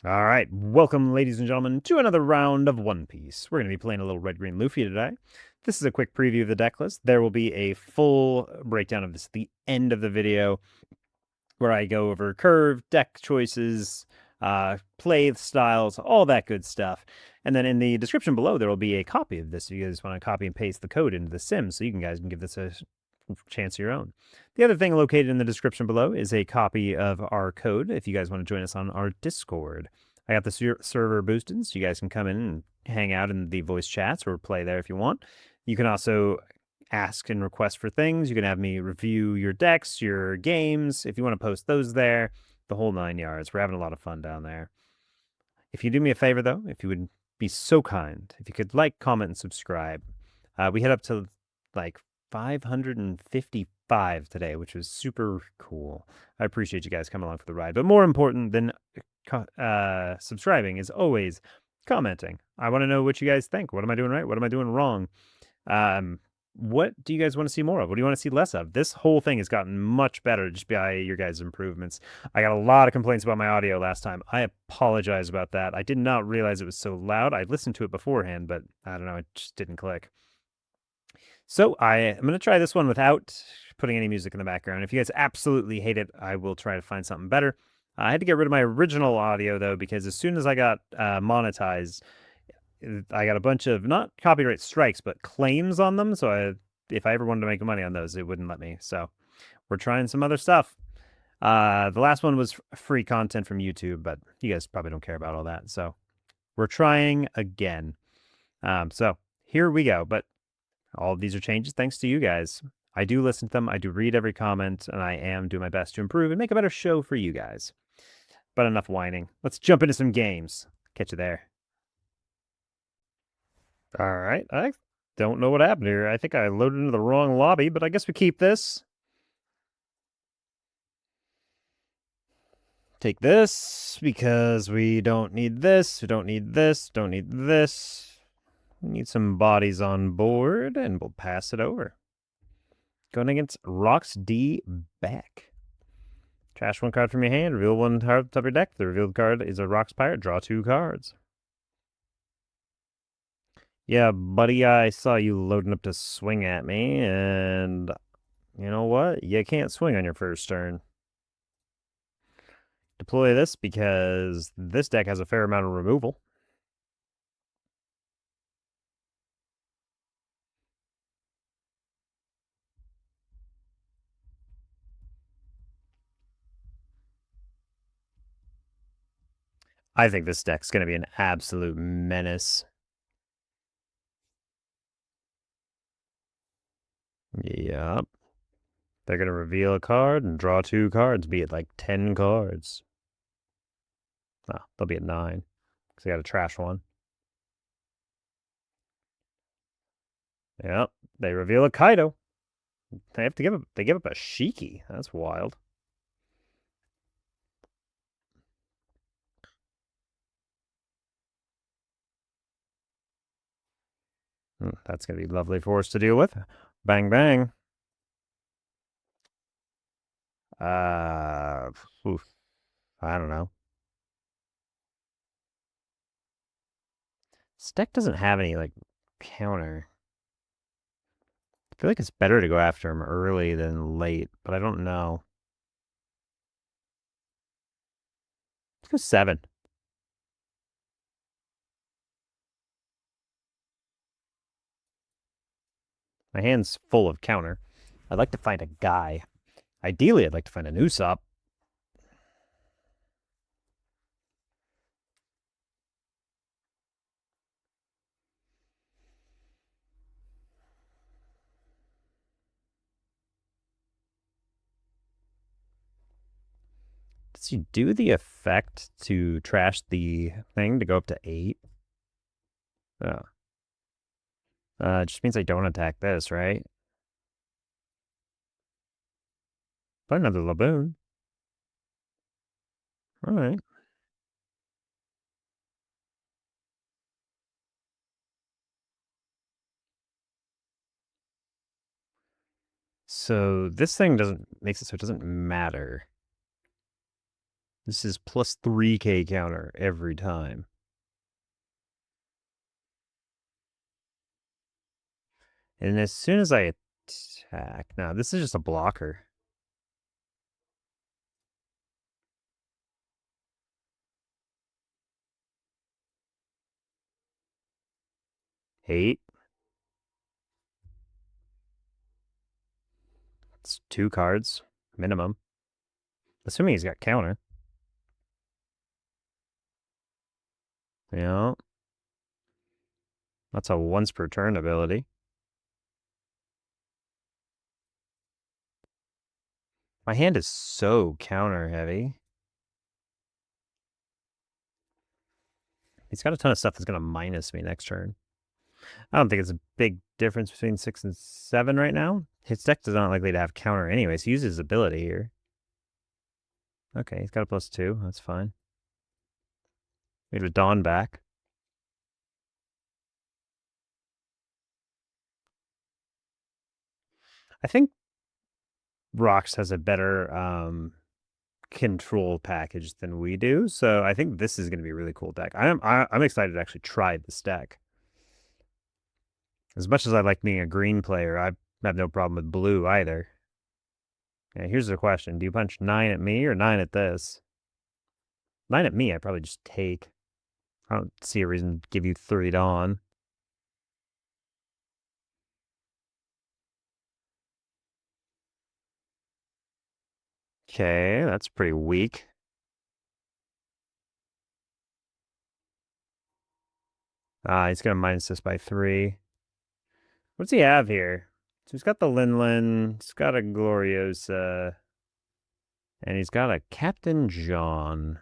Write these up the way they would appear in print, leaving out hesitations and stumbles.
All right, welcome, ladies and gentlemen, to another round of One Piece. We're going to be playing a little red-green Luffy today. This is a quick preview of the deck list. There will be a full breakdown of this at the end of the video, where I go over curve, deck choices, play styles, all that good stuff. And then in the description below, there will be a copy of this if you guys want to copy and paste the code into the sim, so you guys can give this a chance of your own. The other thing located in the description below is a copy of our code if you guys want to join us on our Discord. I got the server boosted, so you guys can come in and hang out in the voice chats or play there if you want. You can also ask and request for things. You can have me review your decks, your games, if you want to post those there, the whole 9 yards. We're having a lot of fun down there. If you do me a favor, though, if you would be so kind, if you could like, comment, and subscribe. We hit up to like 555 today, which was super cool. I appreciate you guys coming along for the ride. But more important than subscribing is always commenting. I want to know what you guys think. What am I doing right? What am I doing wrong? What do you guys want to see more of? What do you want to see less of? This whole thing has gotten much better just by your guys' improvements. I got a lot of complaints about my audio last time. I apologize about that. I did not realize it was so loud. I listened to it beforehand, but I don't know, it just didn't click. So I'm going to try this one without putting any music in the background. If you guys absolutely hate it, I will try to find something better. I had to get rid of my original audio, though, because as soon as I got monetized, I got a bunch of, not copyright strikes, but claims on them. So if I ever wanted to make money on those, it wouldn't let me. So we're trying some other stuff. The last one was free content from YouTube, but you guys probably don't care about all that. So we're trying again. So here we go. But all of these are changes thanks to you guys. I do listen to them. I do read every comment, and I am doing my best to improve and make a better show for you guys. But enough whining. Let's jump into some games. Catch you there. All right. I don't know what happened here. I think I loaded into the wrong lobby, but I guess we keep this. Take this, because we don't need this. We don't need this. Don't need this. We need some bodies on board, and we'll pass it over. Going against Rocks D. Beck. Trash one card from your hand, reveal one card top your deck. The revealed card is a Rocks Pirate. Draw 2 cards. Yeah, buddy, I saw you loading up to swing at me, and you know what? You can't swing on your first turn. Deploy this because this deck has a fair amount of removal. I think this deck's going to be an absolute menace. Yep. They're going to reveal a card and draw 2 cards, be it like 10 cards. Oh, they'll be at 9 because they got a trash one. Yep. They reveal a Kaido. They have to give up. They give up a Shiki. That's wild. That's gonna be lovely for us to deal with. Bang bang. Oof. I don't know. This deck doesn't have any like counter. I feel like it's better to go after him early than late, but I don't know. Let's go 7. My hand's full of counter. I'd like to find a guy. Ideally, I'd like to find an Usopp. Does he do the effect to trash the thing to go up to 8? Oh. It just means I don't attack this, right? But another Laboon. Alright. So this thing makes it so it doesn't matter. This is plus 3k counter every time. And as soon as I attack... Now, this is just a blocker. Eight. It's 2 cards, minimum. Assuming he's got counter. Yeah. That's a once per turn ability. My hand is so counter heavy. He's got a ton of stuff that's going to minus me next turn. I don't think it's a big difference between 6 and 7 right now. His deck is not likely to have counter anyways. He uses his ability here. Okay, he's got a +2. That's fine. We have a Dawn back. I think Rocks has a better control package than we do, so I think this is going to be a really cool deck. I'm excited to actually try this deck. As much as I like being a green player, I have no problem with blue either. Okay, here's the question. Do you punch 9 at me or 9 at this? 9 at me, I probably just take. I don't see a reason to give you 3 Dawn. Okay, that's pretty weak. He's going to minus this by 3. What's he have here? So he's got the Linlin, he's got a Gloriosa, and he's got a Captain John.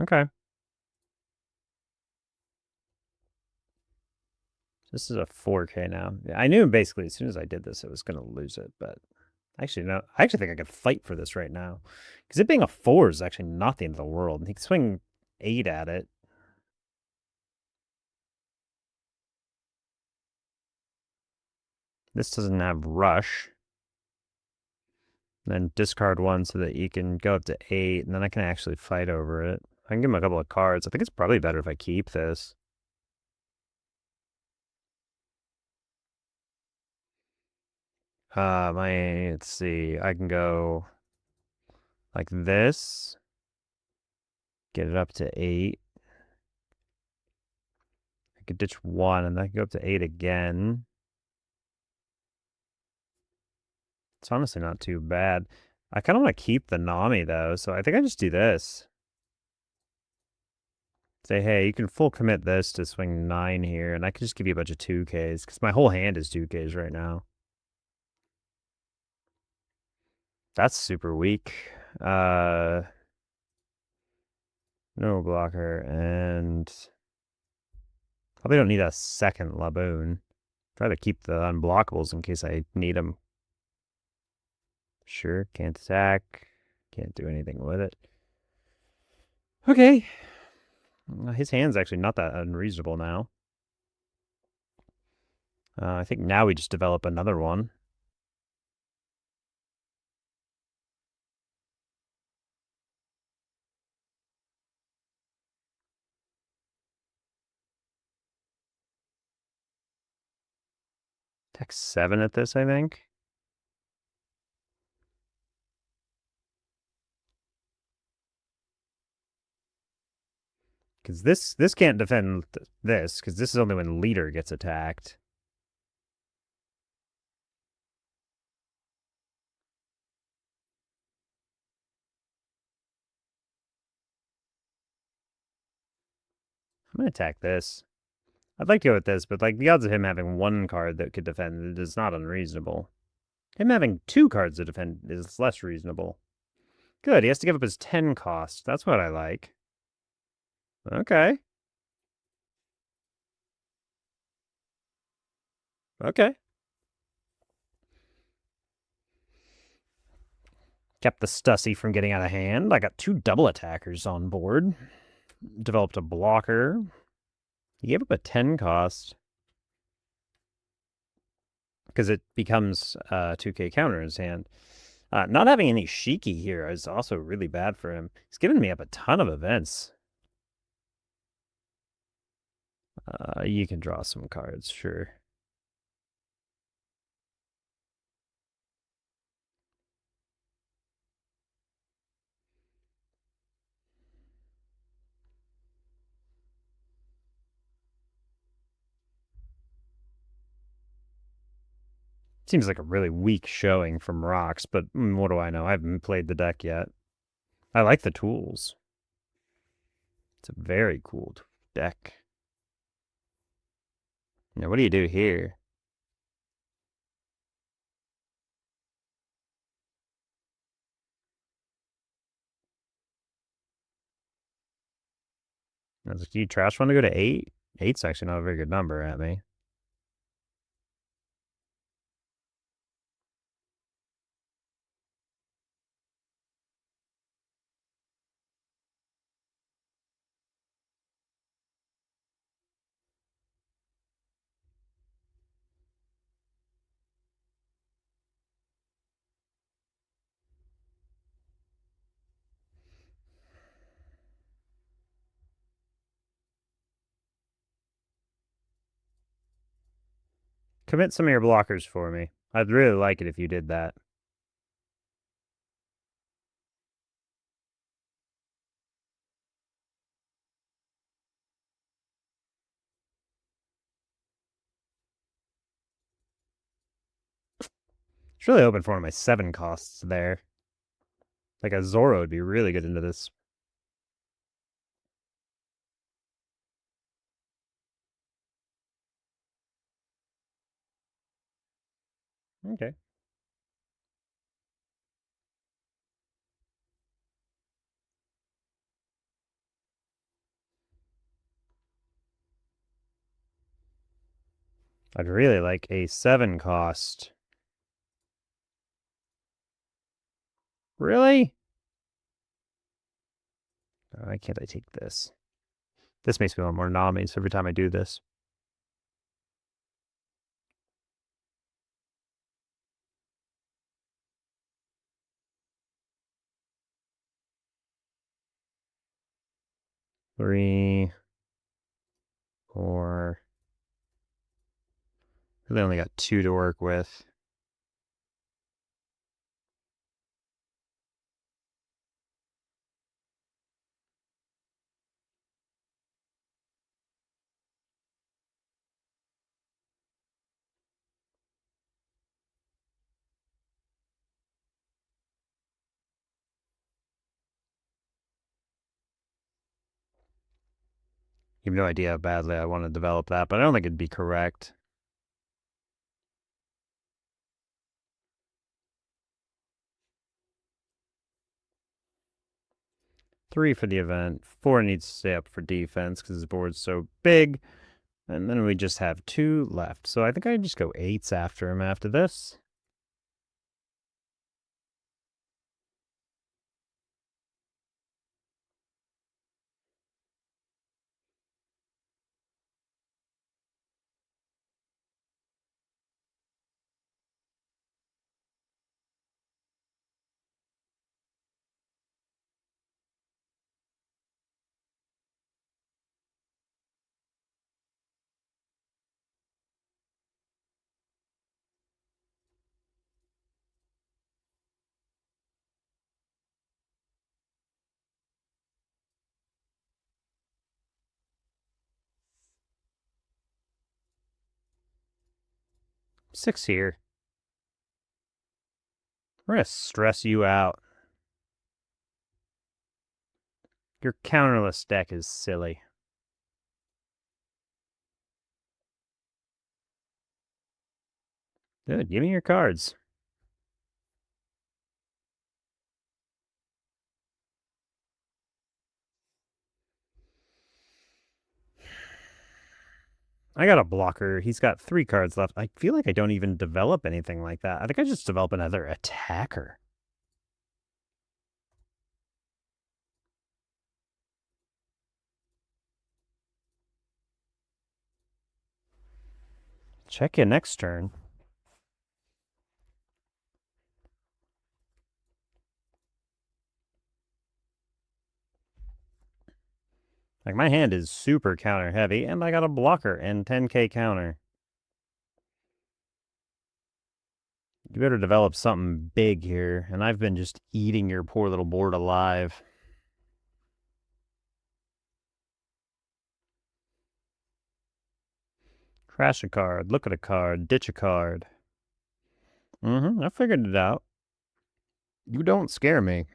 Okay. This is a 4K now. I knew basically as soon as I did this, I was going to lose it, but actually, no. I actually think I could fight for this right now. Because it being a 4 is actually not the end of the world. He can swing 8 at it. This doesn't have rush. Then discard 1 so that you can go up to 8, and then I can actually fight over it. I can give him a couple of cards. I think it's probably better if I keep this. Let's see. I can go like this. Get it up to 8. I could ditch 1, and then I can go up to 8 again. It's honestly not too bad. I kind of want to keep the Nami, though, so I think I just do this. Say, hey, you can full commit this to swing 9 here, and I could just give you a bunch of 2Ks, because my whole hand is 2Ks right now. That's super weak. No blocker, and probably don't need a second Laboon. Try to keep the unblockables in case I need them. Sure, can't attack. Can't do anything with it. Okay. His hand's actually not that unreasonable now. I think now we just develop another one. Attack 7 at this, I think. Because this can't defend this, because this is only when leader gets attacked. I'm going to attack this. I'd like to go with this, but like the odds of him having 1 card that could defend it is not unreasonable. Him having 2 cards to defend is less reasonable. Good, he has to give up his 10 cost. That's what I like. Okay. Okay. Kept the Stussy from getting out of hand. I got 2 double attackers on board. Developed a blocker. He gave up a 10 cost. Because it becomes 2K counter in his hand. Not having any Shiki here is also really bad for him. He's given me up a ton of events. You can draw some cards, sure. Seems like a really weak showing from Rocks, but what do I know? I haven't played the deck yet. I like the tools. It's a very cool deck. Now, what do you do here? Do you trash want to go to 8? 8's actually not a very good number at me. Commit some of your blockers for me. I'd really like it if you did that. It's really open for one of my 7 costs there. Like a Zoro would be really good into this. Okay. I'd really like a 7 cost. Really? Why can't I take this? This makes me want more Namis every time I do this. Three, 4. Really only got 2 to work with. You have no idea how badly I want to develop that, but I don't think it'd be correct. Three for the event. 4 needs to stay up for defense because the board's so big. And then we just have 2 left. So I think I just go 8s after him after this. Six here. We're going to stress you out. Your counterless deck is silly. Good, give me your cards. I got a blocker. He's got 3 cards left. I feel like I don't even develop anything like that. I think I just develop another attacker. Check in next turn. Like, my hand is super counter heavy, and I got a blocker and 10k counter. You better develop something big here, and I've been just eating your poor little board alive. Crash a card, look at a card, ditch a card. I figured it out. You don't scare me.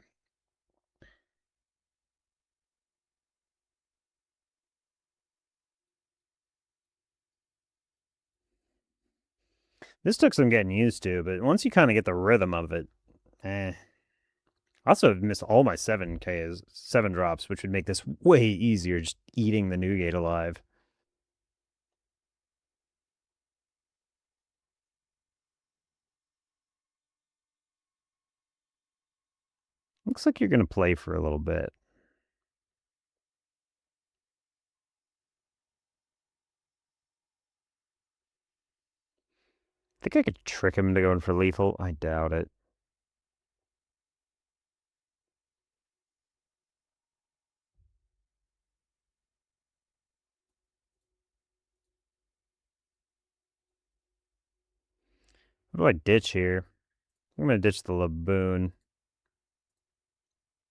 This took some getting used to, but once you kind of get the rhythm of it, eh. Also, I've missed all my 7Ks, 7 drops, which would make this way easier just eating the Newgate alive. Looks like you're going to play for a little bit. Think I could trick him into going for lethal? I doubt it. What do I ditch here? I'm going to ditch the Laboon,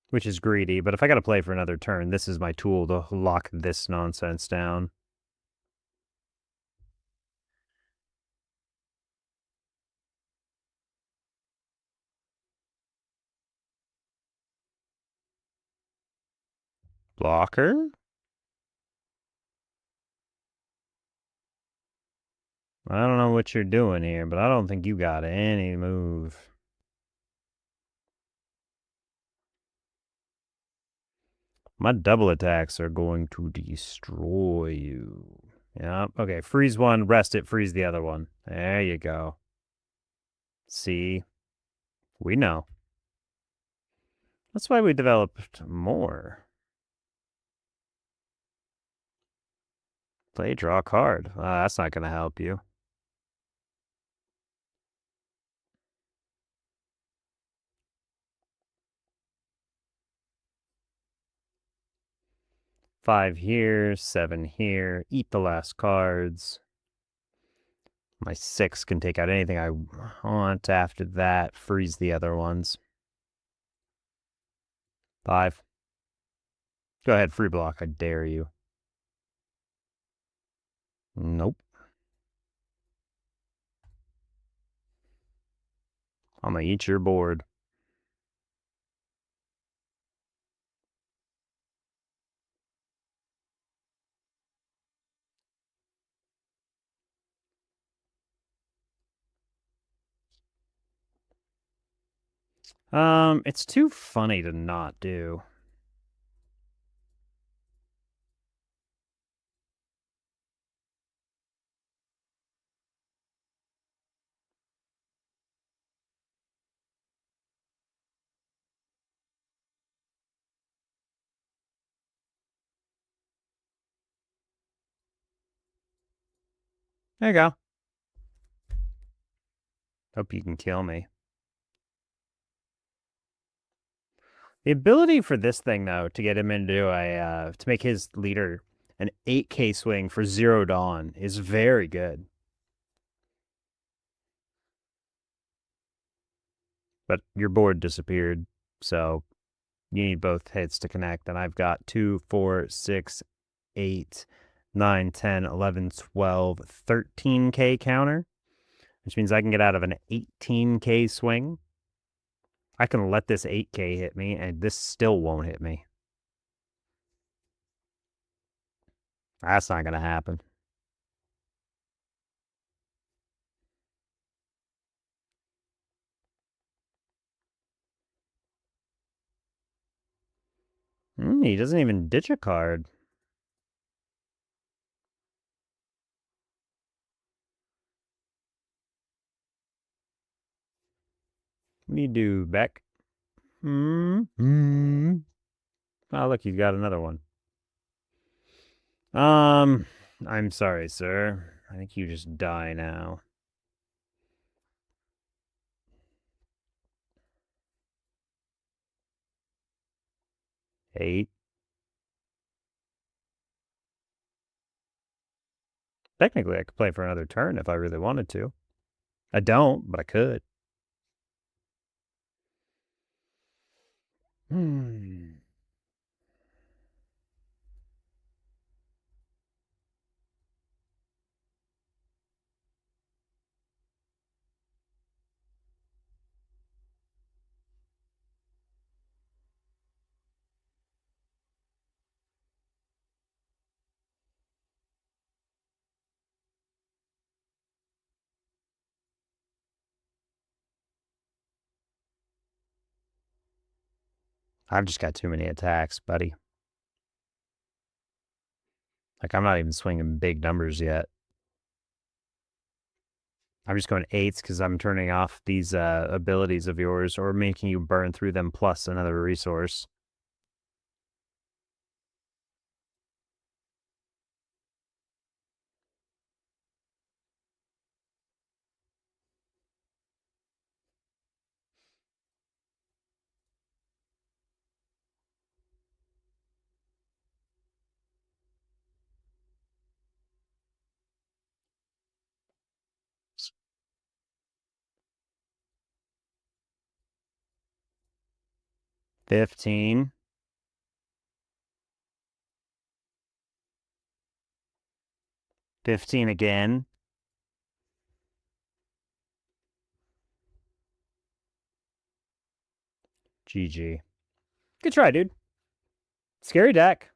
which is greedy, but if I got to play for another turn, this is my tool to lock this nonsense down. Blocker? I don't know what you're doing here, but I don't think you got any move. My double attacks are going to destroy you. Yeah, okay, freeze one, rest it, freeze the other one. There you go. See? We know. That's why we developed more. Play, draw a card. That's not going to help you. Five here, 7 here. Eat the last cards. My 6 can take out anything I want. After that, freeze the other ones. 5. Go ahead, free block. I dare you. Nope. I'm going to eat your board. It's too funny to not do. There you go. Hope you can kill me. The ability for this thing, though, to get him into to make his leader an 8k swing for 0 Dawn is very good. But your board disappeared, so you need both hits to connect, and I've got 2, 4, 6, 8, 9, 10, 11, 12, 13k counter, which means I can get out of an 18k swing. I can let this 8k hit me, and this still won't hit me. That's not going to happen. He doesn't even ditch a card. What do you do, Beck? Oh, look, you got another one. I'm sorry, sir. I think you just die now. Eight. Technically, I could play for another turn if I really wanted to. I don't, but I could. Hmm. I've just got too many attacks, buddy. Like, I'm not even swinging big numbers yet. I'm just going 8s because I'm turning off these abilities of yours or making you burn through them plus another resource. $15. 15 again. GG. Good try, dude. Scary deck.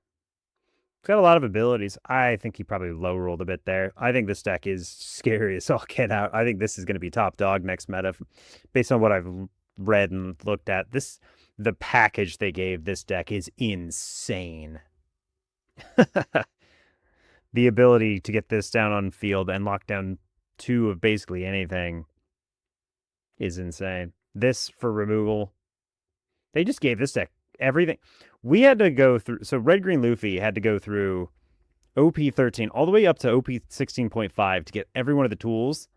It's got a lot of abilities. I think he probably low rolled a bit there. I think this deck is scary as all get out. I think this is going to be top dog next meta, based on what I've read and looked at. The package they gave this deck is insane. The ability to get this down on field and lock down 2 of basically anything is insane. This for removal. They just gave this deck everything. We had to go through. So Red Green Luffy had to go through OP13 all the way up to OP16.5 to get every one of the tools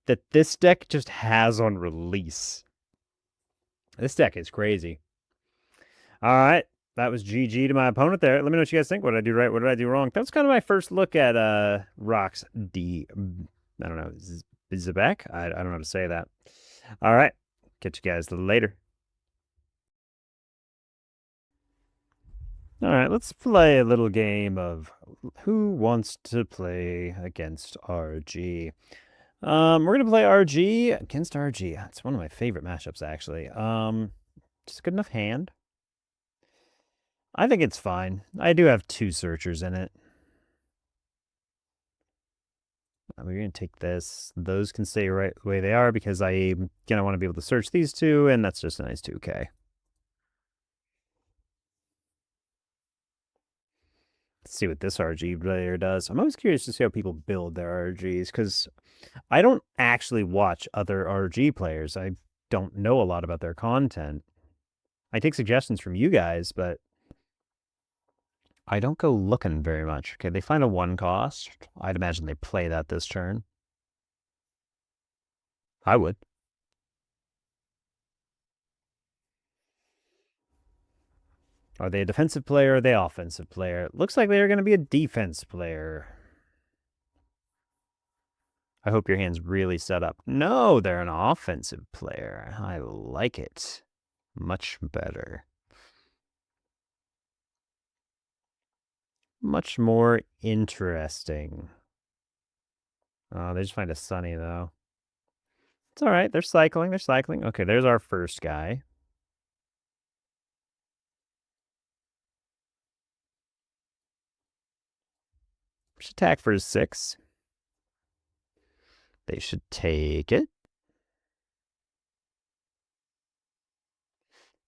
that this deck just has on release. This deck is crazy. All right. That was GG to my opponent there. Let me know what you guys think. What did I do right? What did I do wrong? That was kind of my first look at Rocks D. I don't know. Zebek? I don't know how to say that. All right. Catch you guys later. All right, let's play a little game of who wants to play against RG. We're gonna play RG against RG. It's one of my favorite matchups, actually. Just a good enough hand. I think it's fine. I do have 2 searchers in it. We're gonna take this. Those can stay right the way they are because I'm gonna want to be able to search these 2, and that's just a nice 2K. Let's see what this RG player does. I'm always curious to see how people build their RGs because I don't actually watch other RG players. I don't know a lot about their content. I take suggestions from you guys, but I don't go looking very much. Okay, they find a 1 cost. I'd imagine they play that this turn. I would. Are they a defensive player or are they offensive player? It looks like they're going to be a defense player. I hope your hand's really set up. No, they're an offensive player. I like it. Much better. Much more interesting. Oh, they just find a Sunny, though. It's all right. They're cycling. They're cycling. Okay, there's our first guy. Just attack for 6. They should take it.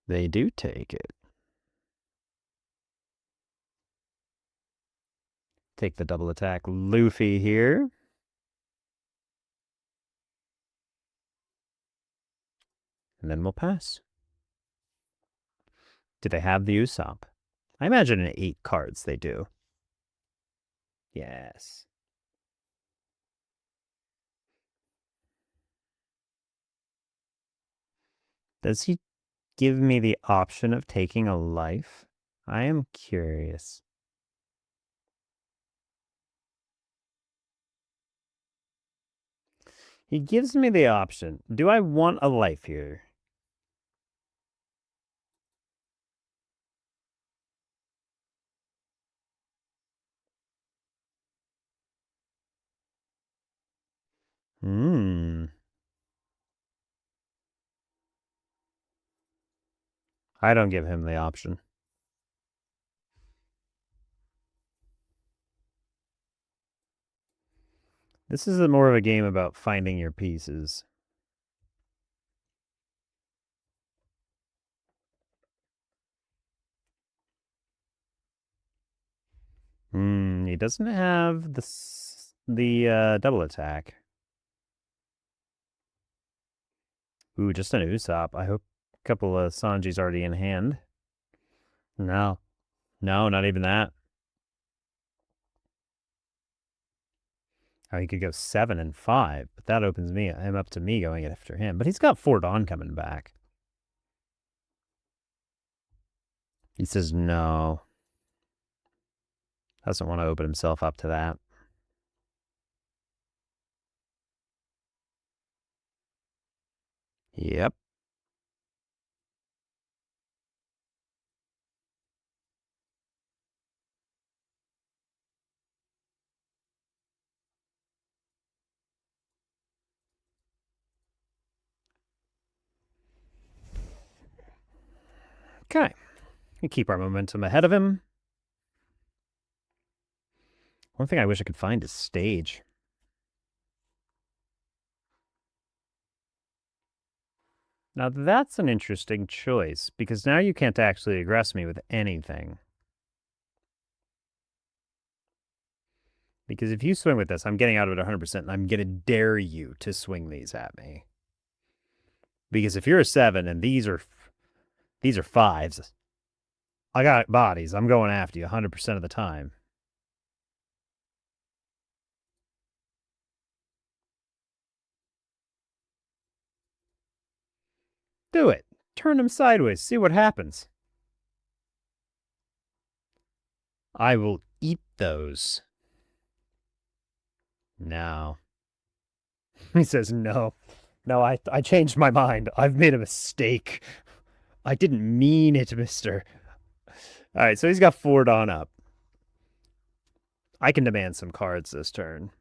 They do take it. Take the double attack. Luffy here. And then we'll pass. Do they have the Usopp? I imagine in 8 cards they do. Yes. Does he give me the option of taking a life? I am curious. He gives me the option. Do I want a life here? Hmm. I don't give him the option. This is more of a game about finding your pieces. He doesn't have the double attack. Ooh, just an Usopp. I hope a couple of Sanji's already in hand. No. No, not even that. Oh, he could go 7 and 5, but that opens him up to me going after him. But he's got 4 Dawn coming back. He says no. Doesn't want to open himself up to that. Yep. Okay. We keep our momentum ahead of him. One thing I wish I could find is stage. Now that's an interesting choice, because now you can't actually aggress me with anything. Because if you swing with this, I'm getting out of it 100%, and I'm going to dare you to swing these at me. Because if you're a 7 and these are 5s, I got bodies. I'm going after you 100% of the time. Do it. Turn them sideways. See what happens. I will eat those. No. He says no. No, I changed my mind. I've made a mistake. I didn't mean it, mister. All right, so he's got 4 Dawn up. I can demand some cards this turn.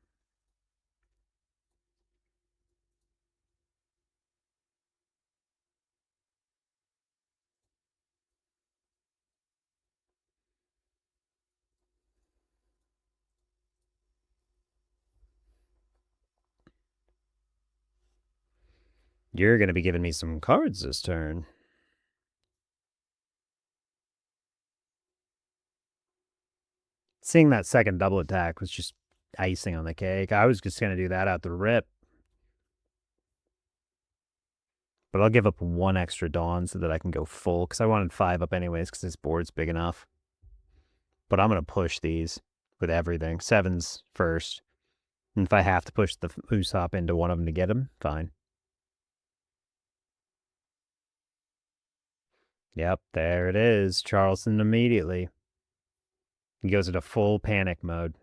You're going to be giving me some cards this turn. Seeing that second double attack was just icing on the cake. I was just going to do that out the rip. But I'll give up 1 extra Dawn so that I can go full, because I wanted 5 up anyways, because this board's big enough. But I'm going to push these with everything. 7's first. And if I have to push the Usopp into one of them to get him, fine. Yep, there it is. Charleston immediately. He goes into full panic mode.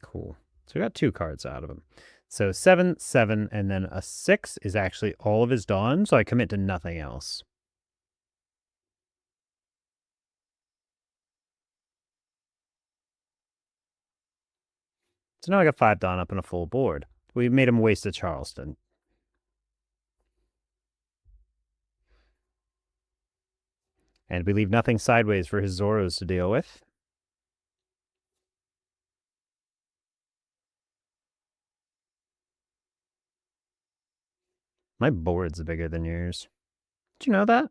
Cool. So we got 2 cards out of him. So 7, 7, and then a 6 is actually all of his Dawn, so I commit to nothing else. So now I got 5 Dawn up and a full board. We made him waste a Charleston. And we leave nothing sideways for his Zoros to deal with. My board's bigger than yours. Did you know that?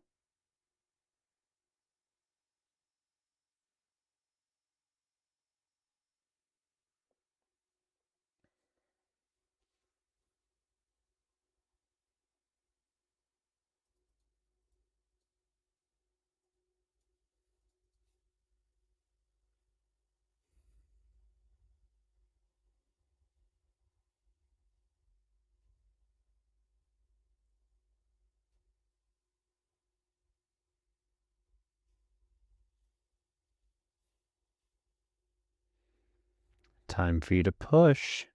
Time for you to push.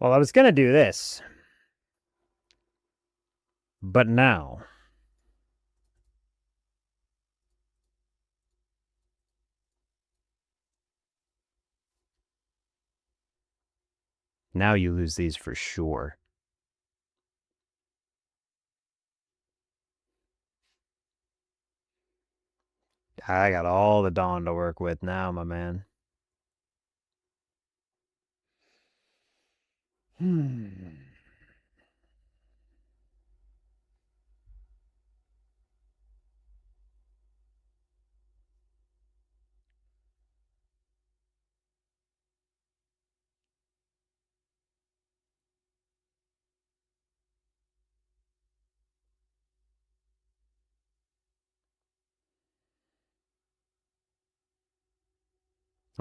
Well, I was going to do this. But now. Now you lose these for sure. I got all the Dawn to work with now, my man.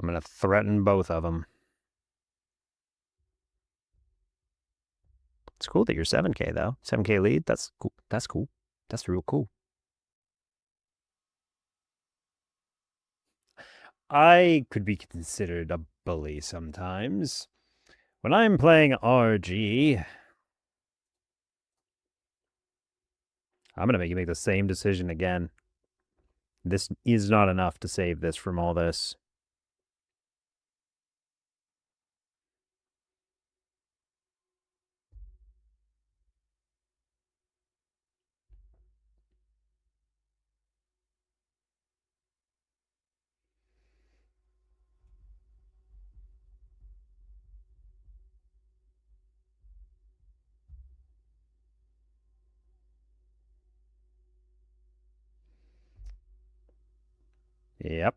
I'm going to threaten both of them. It's cool that you're 7K, though. 7K lead, that's cool. That's cool. That's real cool. I could be considered a bully sometimes. When I'm playing RG, I'm going to make you make the same decision again. This is not enough to save this from all this. Yep.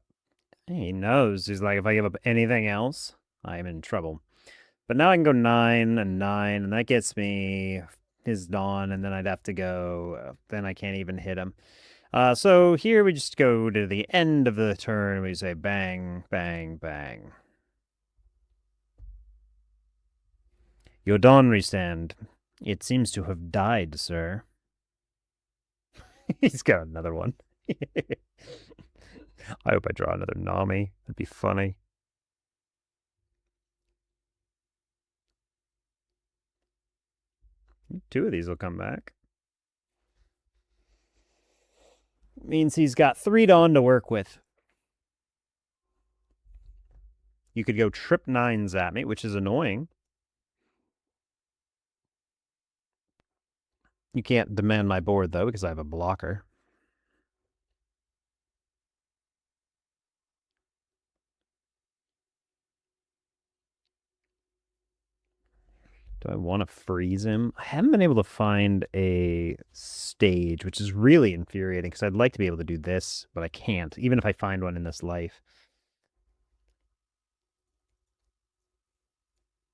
He knows. He's like, if I give up anything else, I'm in trouble. But now I can go 9 and 9, and that gets me his Dawn, and then I'd have to go. Then I can't even hit him. So here we just go to the end of the turn. We say bang, bang, bang. Your Dawn restand. It seems to have died, sir. He's got another one. I hope I draw another Nami. That'd be funny. Two of these will come back. Means he's got 3 Dawn to work with. You could go trip 9s at me, which is annoying. You can't demand my board, though, because I have a blocker. Do I want to freeze him? I haven't been able to find a stage, which is really infuriating, because I'd like to be able to do this, but I can't, even if I find one in this life.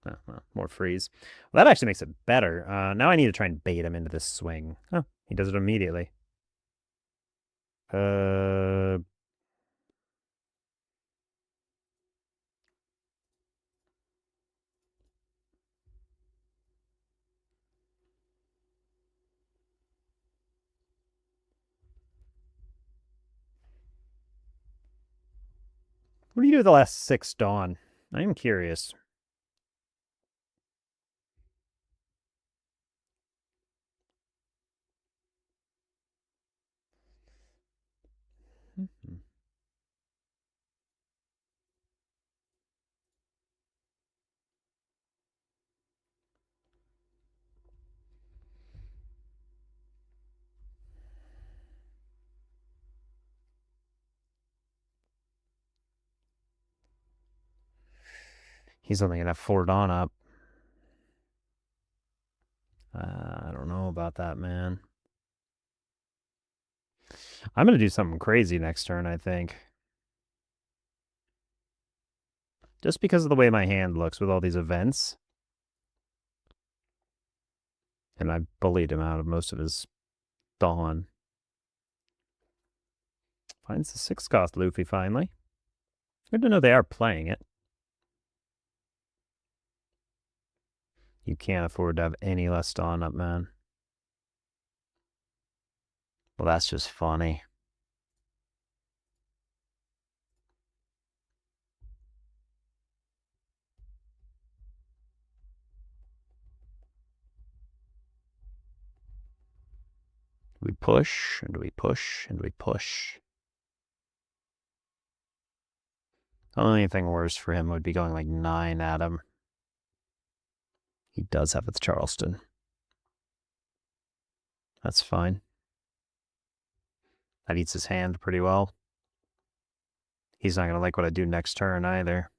Oh, well, more freeze. Well, that actually makes it better. Now I need to try and bait him into this swing. Oh, he does it immediately. What do you do with the last 6 Dawn? I am curious. He's only going to have 4 Dawn up. I don't know about that, man. I'm going to do something crazy next turn, I think. Just because of the way my hand looks with all these events. And I bullied him out of most of his Dawn. Finds the 6-cost Luffy finally. Good to know they are playing it. You can't afford to have any less Dawn up, man. Well, that's just funny. We push, and we push, and we push. The only thing worse for him would be going like 9 at him. He does have with Charleston. That's fine. That eats his hand pretty well. He's not going to like what I do next turn either.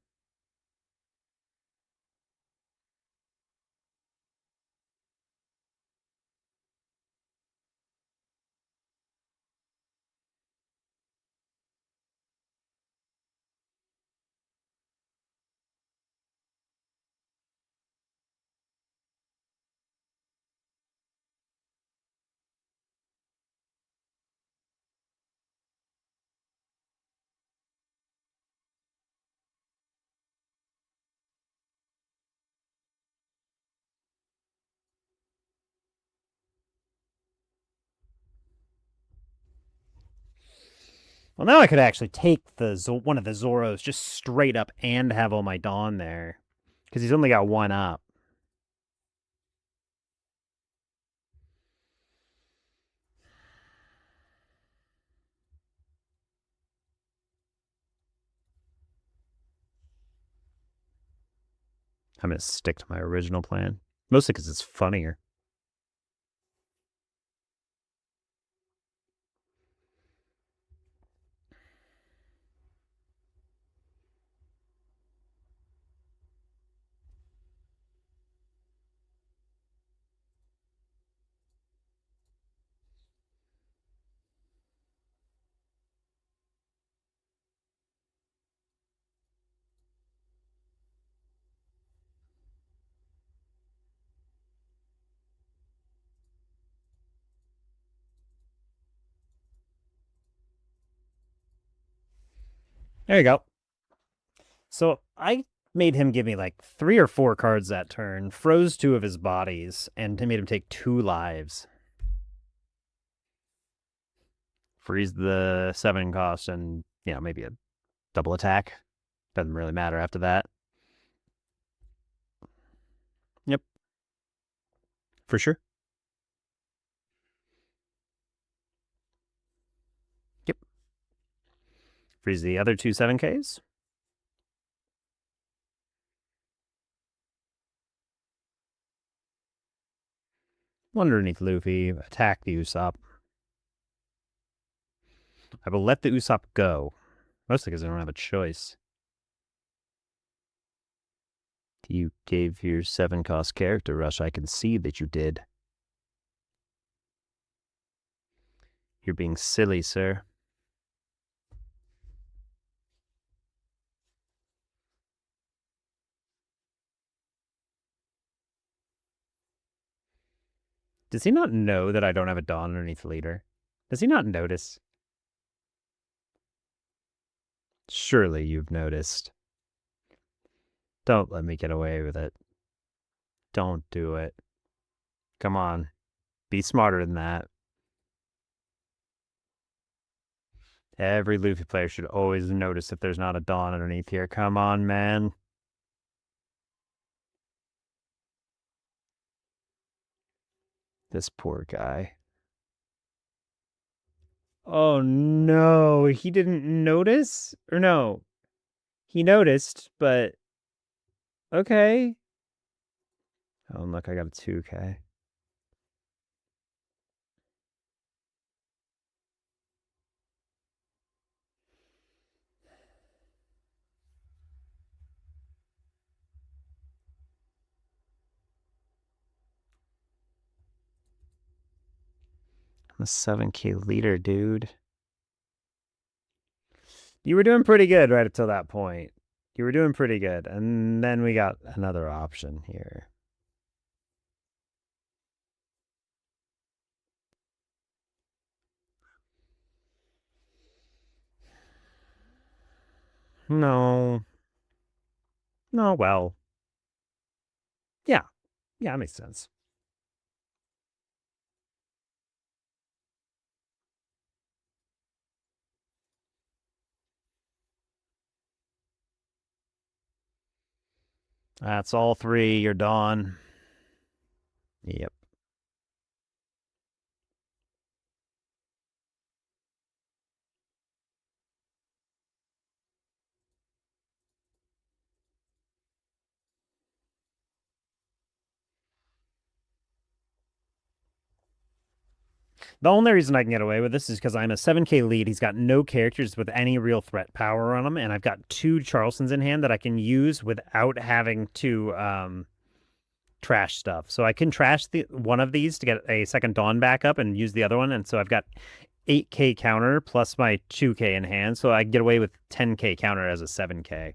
Well, now I could actually take one of the Zoros just straight up and have all my Dawn there. Because he's only got 1 up. I'm going to stick to my original plan. Mostly because it's funnier. There you go. So I made him give me like 3 or 4 cards that turn, froze 2 of his bodies, and made him take 2 lives. Freeze the 7 cost and, maybe a double attack. Doesn't really matter after that. Yep. For sure. Yep. Freeze the other 2 7Ks. One underneath Luffy. Attack the Usopp. I will let the Usopp go. Mostly because I don't have a choice. You gave your 7-cost character rush. I can see that you did. You're being silly, sir. Does he not know that I don't have a Dawn underneath leader? Does he not notice? Surely you've noticed. Don't let me get away with it. Don't do it. Come on. Be smarter than that. Every Luffy player should always notice if there's not a Dawn underneath here. Come on, man. This poor guy. Oh, no. He didn't notice? Or no? He noticed, but... Okay. Oh, look, I got a 2K. I'm a 7K leader, dude. You were doing pretty good right up till that point. You were doing pretty good. And then we got another option here. No. No, well. Yeah. Yeah, that makes sense. That's all three. You're done. Yep. The only reason I can get away with this is because I'm a 7K lead. He's got no characters with any real threat power on him, and I've got two Charlestons in hand that I can use without having to trash stuff. So I can trash one of these to get a second Dawn back up and use the other one, and so I've got 8K counter plus my 2K in hand, so I can get away with 10K counter as a 7K.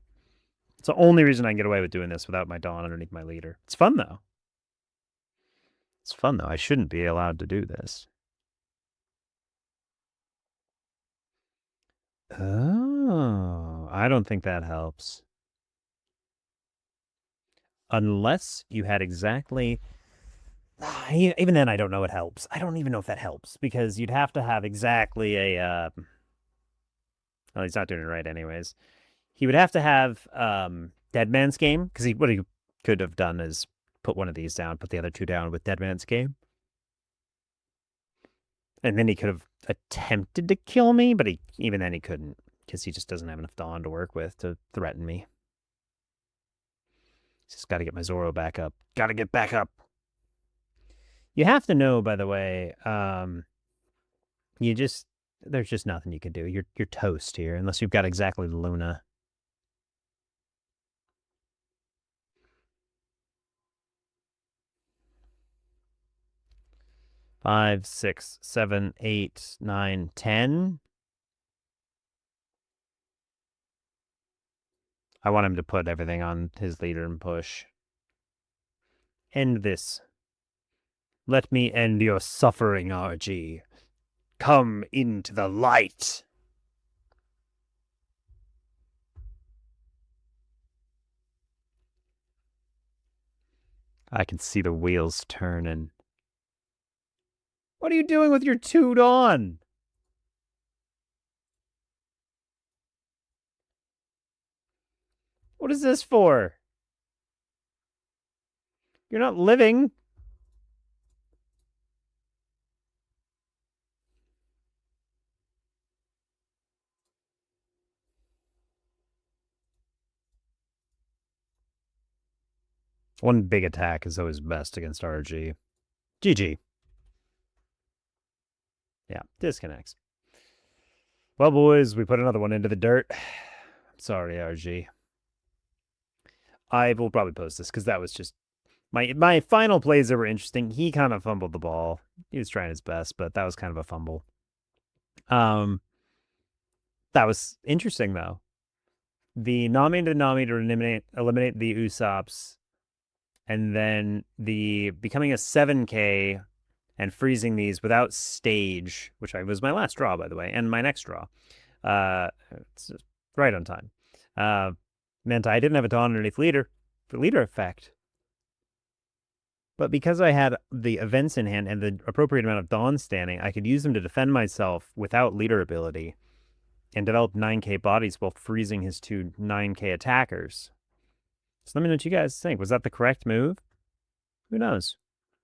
It's the only reason I can get away with doing this without my Dawn underneath my leader. It's fun, though. It's fun, though. I shouldn't be allowed to do this. Oh, I don't think that helps. Unless you had exactly... Even then, I don't know it helps. I don't even know if that helps, because you'd have to have exactly a... Well, he's not doing it right anyways. He would have to have Dead Man's Game, because what he could have done is put one of these down, put the other two down with Dead Man's Game. And then he could have attempted to kill me, but even then he couldn't, because he just doesn't have enough Dawn to work with to threaten me. Just got to get my Zoro back up. Got to get back up. You have to know, by the way, there's just nothing you can do. You're toast here, unless you've got exactly Luna. 5, 6, 7, 8, 9, 10. I want him to put everything on his leader and push. End this. Let me end your suffering, RG. Come into the light. I can see the wheels turning. What are you doing with your 2 Dawn? What is this for? You're not living. One big attack is always best against RG. GG. Yeah, disconnects. Well, boys, we put another one into the dirt. I'm sorry, RG. I will probably post this because that was just my final plays that were interesting. He kind of fumbled the ball. He was trying his best, but that was kind of a fumble. That was interesting though. The Nami to Nami to eliminate the Usops, and then the becoming a 7K and freezing these without stage, which was my last draw, by the way, and my next draw. It's right on time. Meant I didn't have a Dawn underneath leader for leader effect. But because I had the events in hand and the appropriate amount of Dawn standing, I could use them to defend myself without leader ability and develop 9K bodies while freezing his 2 9K attackers. So let me know what you guys think. Was that the correct move? Who knows?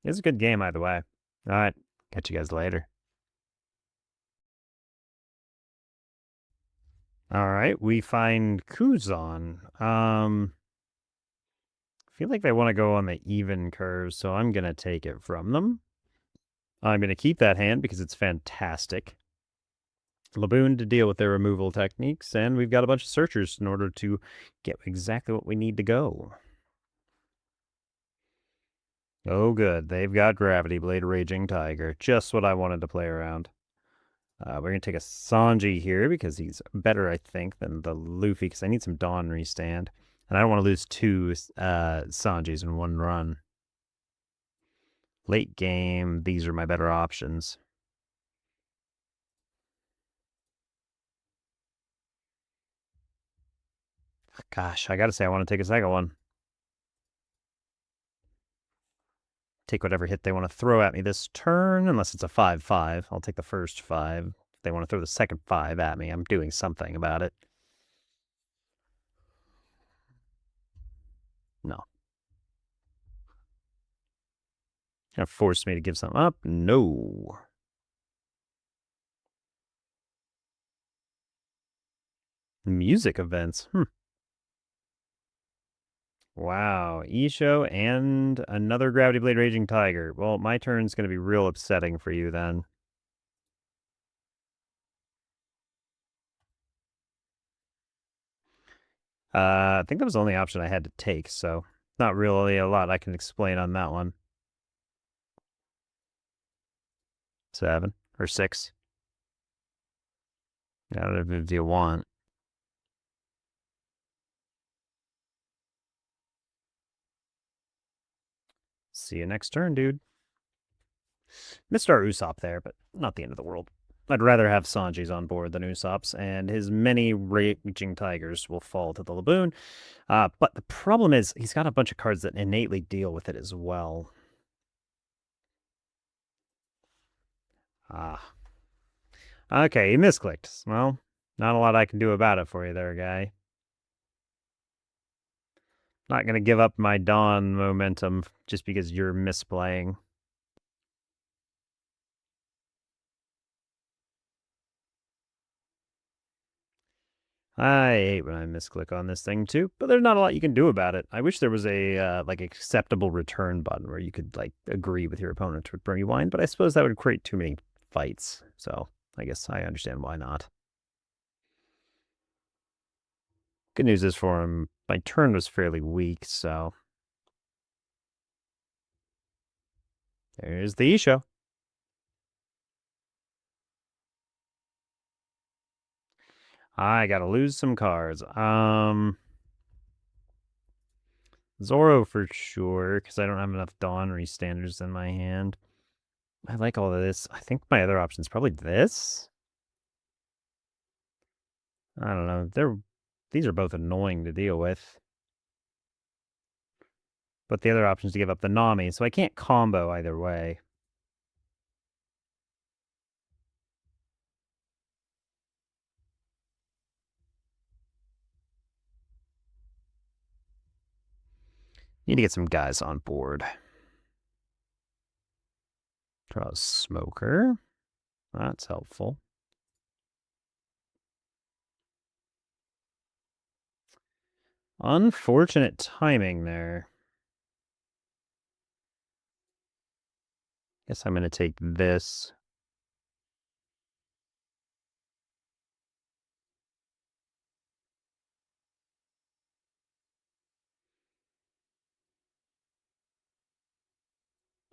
It's a good game either way. All right. Catch you guys later. All right. We find Kuzan. I feel like they want to go on the even curve, so I'm going to take it from them. I'm going to keep that hand because it's fantastic. Laboon to deal with their removal techniques, and we've got a bunch of searchers in order to get exactly what we need to go. Oh, good. They've got Gravity Blade, Raging Tiger. Just what I wanted to play around. We're going to take a Sanji here because he's better, I think, than the Luffy because I need some Dawn restand. And I don't want to lose 2 Sanjis in one run. Late game, these are my better options. Gosh, I gotta say, I want to take a second one. Take whatever hit they want to throw at me this turn, unless it's a 5/5. I'll take the first 5. If they want to throw the second 5 at me, I'm doing something about it. No. Gonna force me to give something up? No. Music events. Wow. Isho and another Gravity Blade Raging Tiger. Well, my turn's going to be real upsetting for you then. I think that was the only option I had to take, so not really a lot I can explain on that one. 7 or 6. Whatever you want. See you next turn, dude. Missed our Usopp there, but not the end of the world. I'd rather have Sanji's on board than Usopp's, and his many raging tigers will fall to the laboon. But the problem is he's got a bunch of cards that innately deal with it as well. Ah. Okay, you misclicked. Well, not a lot I can do about it for you there, guy. Not going to give up my Dawn momentum just because you're misplaying. I hate when I misclick on this thing too, but there's not a lot you can do about it. I wish there was a like acceptable return button where you could like agree with your opponent to rewind, but I suppose that would create too many fights. So I guess I understand why not. Good news is for him, my turn was fairly weak, so there's the Isho. I gotta lose some cards. Zoro for sure, because I don't have enough Dawn Restanders in my hand. I like all of this. I think my other option is probably this. I don't know. These are both annoying to deal with. But the other option is to give up the Nami, so I can't combo either way. Need to get some guys on board. Draw a Smoker. That's helpful. Unfortunate timing there. Guess I'm going to take this.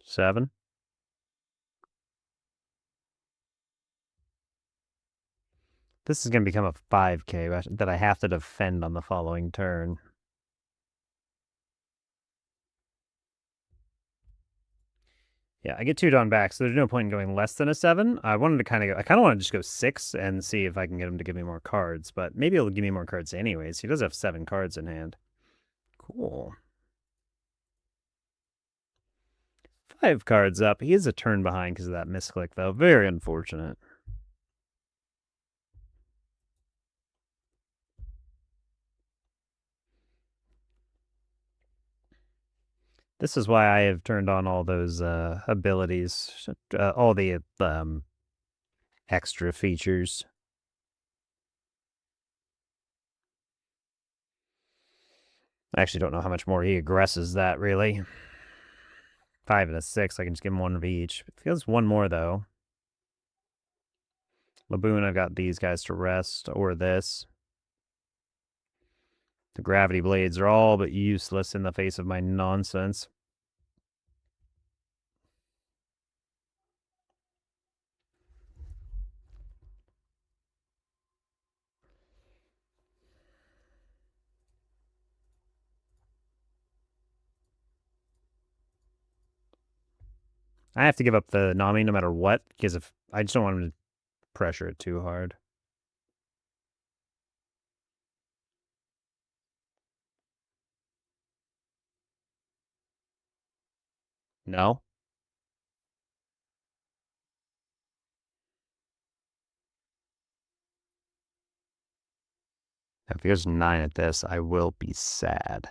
Seven. This is going to become a 5K that I have to defend on the following turn. Yeah, I get 2 Dawn back, so there's no point in going less than a 7. I kind of want to just go 6 and see if I can get him to give me more cards, but maybe he'll give me more cards anyways. He does have 7 cards in hand. Cool. 5 cards up. He is a turn behind because of that misclick, though. Very unfortunate. This is why I have turned on all those abilities, all the extra features. I actually don't know how much more he aggresses that, really. 5 and a 6, I can just give him 1 of each. It feels 1 more, though. Laboon, I've got these guys to rest, or this. The gravity blades are all but useless in the face of my nonsense. I have to give up the Nami no matter what, because if I just don't want him to pressure it too hard. No? If he goes 9 at this, I will be sad.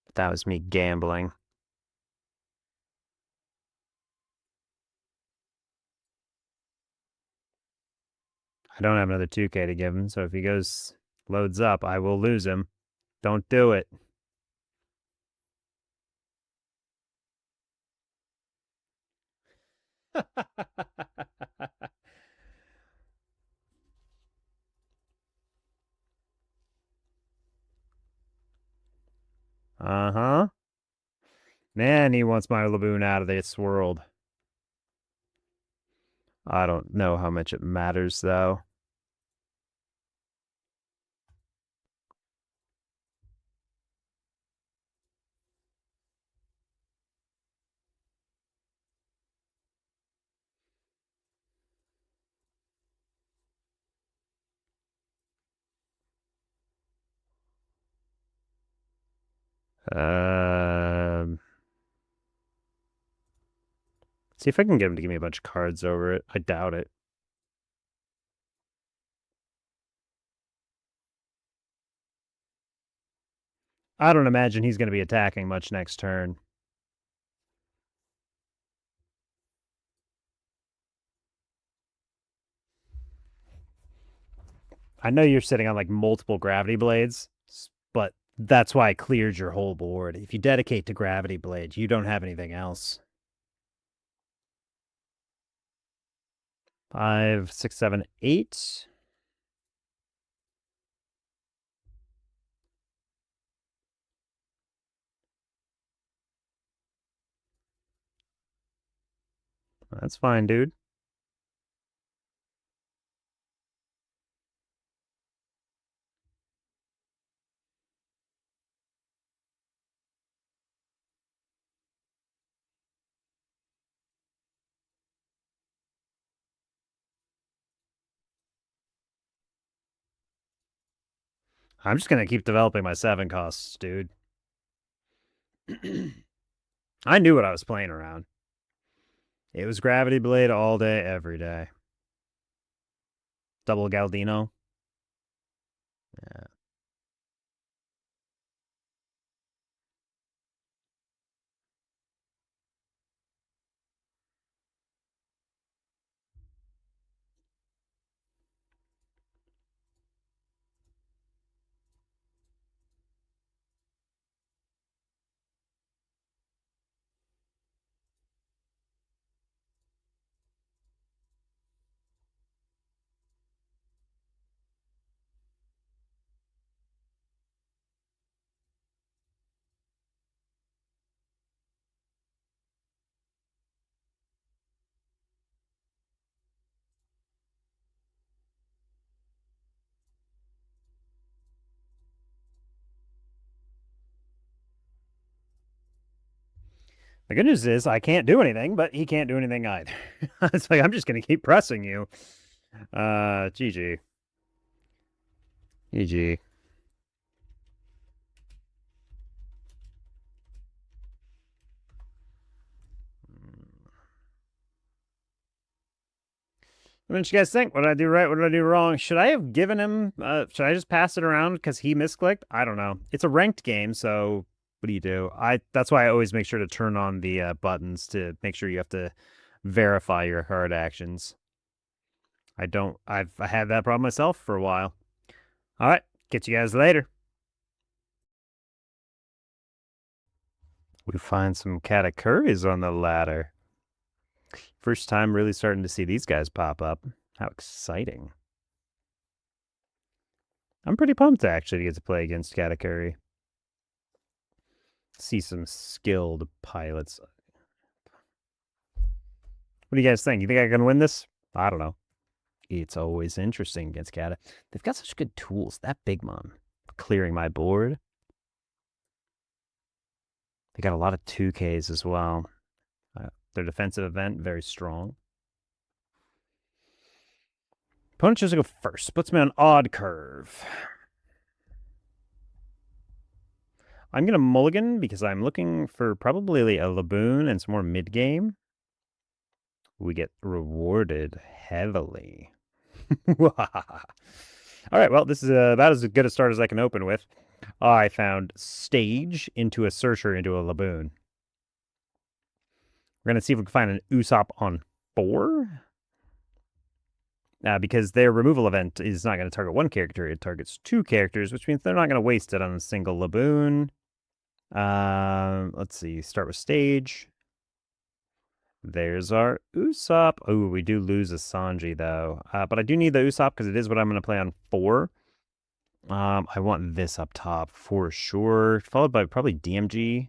But that was me gambling. I don't have another 2K to give him, so if he loads up, I will lose him. Don't do it. Uh-huh. Man, he wants my Laboon out of this world. I don't know how much it matters, though. See if I can get him to give me a bunch of cards over it. I doubt it. I don't imagine he's going to be attacking much next turn. I know you're sitting on like multiple gravity blades, but that's why I cleared your whole board. If you dedicate to gravity blade, you don't have anything else. 5, 6, 7, 8. That's fine, dude. I'm just going to keep developing my 7 costs, dude. I knew what I was playing around. It was gravity blade all day, every day. Double Galdino. Yeah. The good news is I can't do anything, but he can't do anything either. It's like I'm just going to keep pressing you. GG. GG. What did you guys think? What did I do right? What did I do wrong? Should I have given him? Should I just pass it around because he misclicked? I don't know. It's a ranked game, so what do? That's why I always make sure to turn on the buttons to make sure you have to verify your hard actions. I had that problem myself for a while. All right, get you guys later. We find some Katakuris on the ladder. First time really starting to see these guys pop up. How exciting. I'm pretty pumped actually to get to play against Katakuri. See some skilled pilots. What do you guys think? You think I can win this? I don't know. It's always interesting against Kata. They've got such good tools. That big mom clearing my board. They got a lot of 2Ks as well. Their defensive event, very strong. Opponent chooses to go first. Puts me on odd curve. I'm going to mulligan because I'm looking for probably a Laboon and some more mid-game. We get rewarded heavily. All right, well, this is about as good a start as I can open with. I found Stage into a Searcher into a Laboon. We're going to see if we can find an Usopp on 4. Because their removal event is not going to target one character, it targets 2 characters, which means they're not going to waste it on a single Laboon. Let's see, start with Stage. There's our Usopp. Oh, we do lose a Sanji, though. But I do need the Usopp because it is what I'm going to play on 4. I want this up top for sure, followed by probably DMG.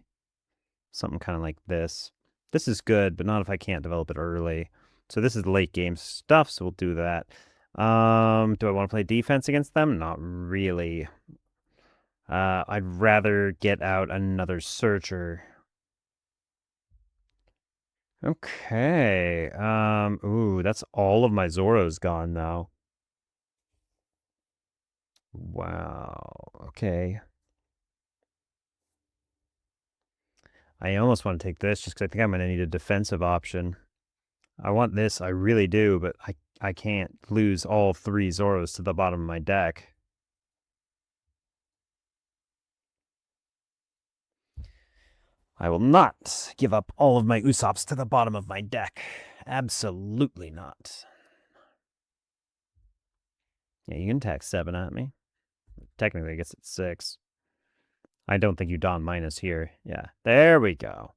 Something kind of like this. This is good, but not if I can't develop it early. So this is late game stuff, so we'll do that. Do I want to play defense against them? Not really. I'd rather get out another Searcher. Okay. Ooh, that's all of my Zoros gone now. Wow. Okay. I almost want to take this just because I think I'm going to need a defensive option. I want this, I really do, but I can't lose all 3 Zoros to the bottom of my deck. I will not give up all of my Usopps to the bottom of my deck. Absolutely not. Yeah, you can attack 7 at me. Technically, I guess it's 6. I don't think you don minus here. Yeah, there we go.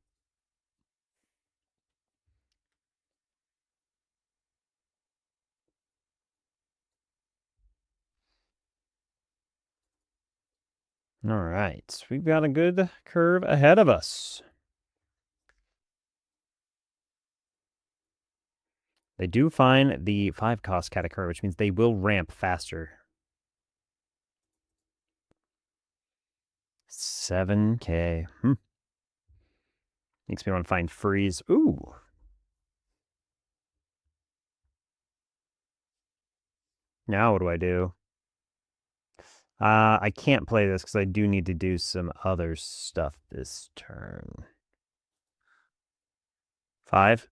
All right, we've got a good curve ahead of us. They do find the 5-cost Katakura, which means they will ramp faster. 7K. Makes me want to find freeze. Ooh. Now what do I do? I can't play this because I do need to do some other stuff this turn. 5.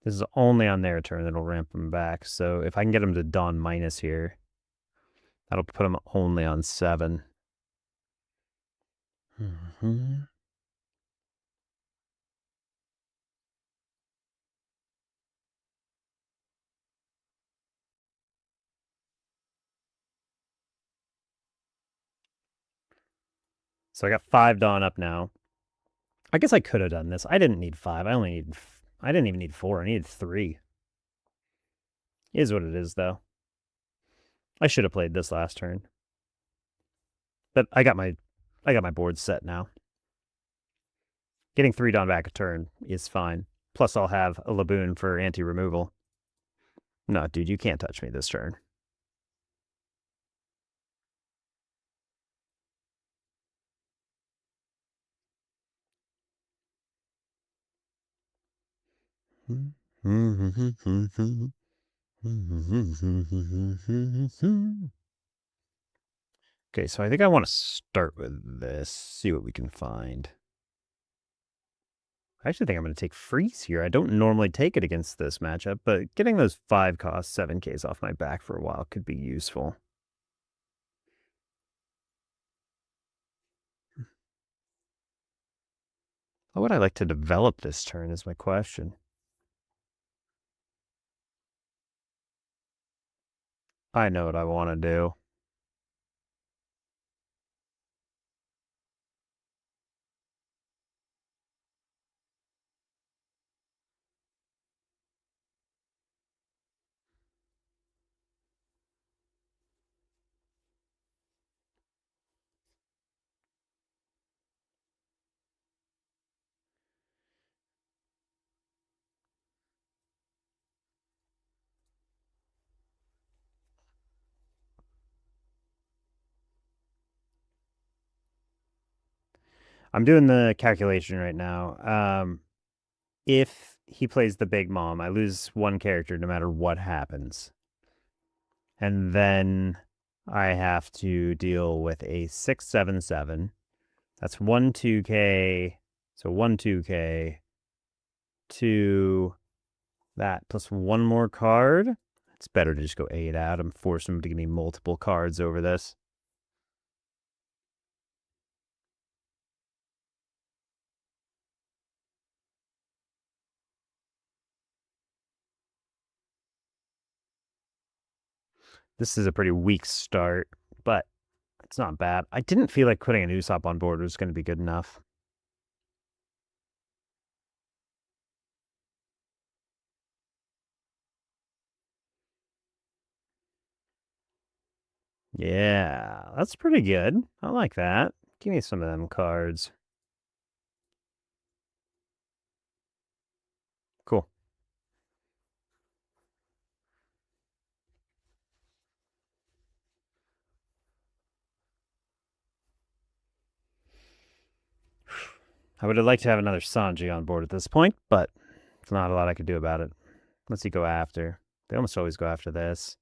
This is only on their turn that'll ramp them back. So if I can get them to don minus here, that'll put them only on 7. So I got 5 Dawn up now. I guess I could have done this. I didn't need 5. I didn't even need 4. I needed 3. Is what it is, though. I should have played this last turn. But I got my board set now. Getting 3 Dawn back a turn is fine. Plus I'll have a Laboon for anti-removal. No, dude, you can't touch me this turn. Okay, so I think I want to start with this, see what we can find. I actually think I'm going to take freeze here. I don't normally take it against this matchup, but getting those 5-cost 7Ks off my back for a while could be useful. How would I like to develop this turn is my question. I know what I want to do. I'm doing the calculation right now. If he plays the Big Mom, I lose 1 character no matter what happens. And then I have to deal with a 6/7/7. That's 1 2K. So 1 2K. 2 that plus one more card. It's better to just go 8 out and force him to give me multiple cards over this. This is a pretty weak start, but it's not bad. I didn't feel like putting an Usopp on board was going to be good enough. Yeah, that's pretty good. I like that. Give me some of them cards. Cool. I would have liked to have another Sanji on board at this point, but there's not a lot I could do about it. Let's see, go after. They almost always go after this.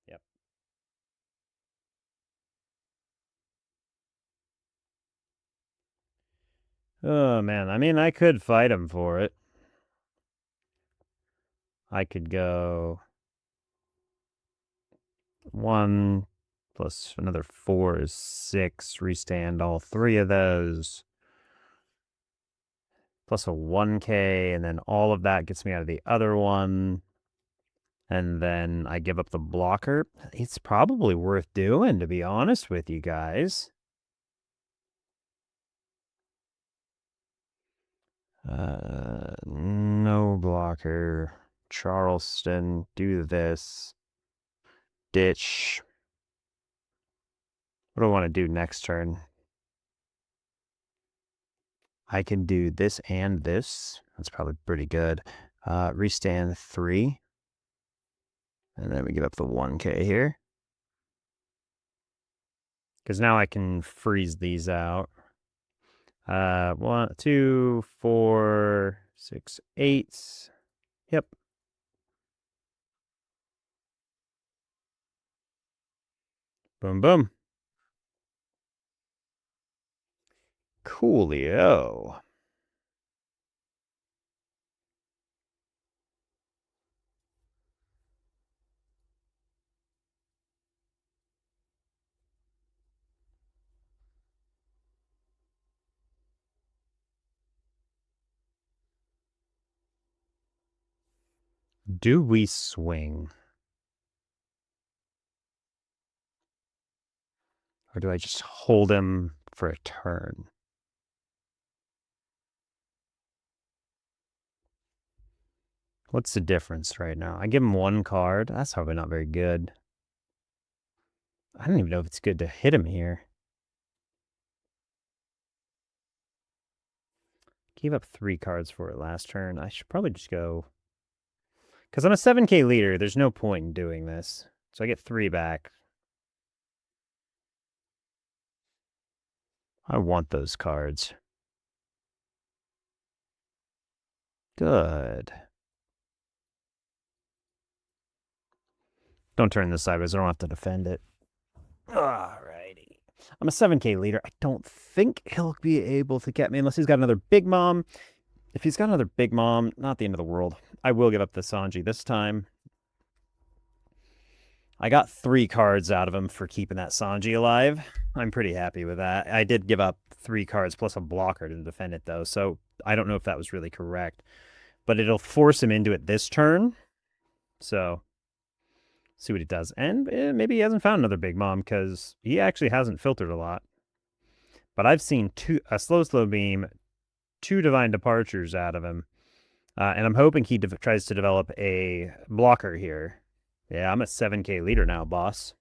Yep. Oh, man. I mean, I could fight him for it. I could go 1 plus another 4 is 6. Restand all 3 of those. Plus a 1K, and then all of that gets me out of the other one. And then I give up the blocker. It's probably worth doing, to be honest with you guys. No blocker. Charleston, do this. Ditch. What do I want to do next turn? I can do this and this. That's probably pretty good. Restand 3. And then we give up the 1K here. Because now I can freeze these out. 1, 2, 4, 6, 8. Yep. Boom, boom. Coolio. Do we swing? Or do I just hold him for a turn? What's the difference right now? I give him 1 card. That's probably not very good. I don't even know if it's good to hit him here. Gave up 3 cards for it last turn. I should probably just go... Because I'm a 7K leader, there's no point in doing this. So I get 3 back. I want those cards. Good. Don't turn this sideways. I don't have to defend it. Alrighty. I'm a 7K leader. I don't think he'll be able to get me unless he's got another Big Mom. If he's got another Big Mom, not the end of the world. I will give up the Sanji this time. I got 3 cards out of him for keeping that Sanji alive. I'm pretty happy with that. I did give up 3 cards plus a blocker to defend it, though, so I don't know if that was really correct. But it'll force him into it this turn. So, see what he does. And maybe he hasn't found another Big Mom, because he actually hasn't filtered a lot. But I've seen a slow beam, 2 divine departures out of him. And I'm hoping he tries to develop a blocker here. Yeah, I'm a 7K leader now, boss.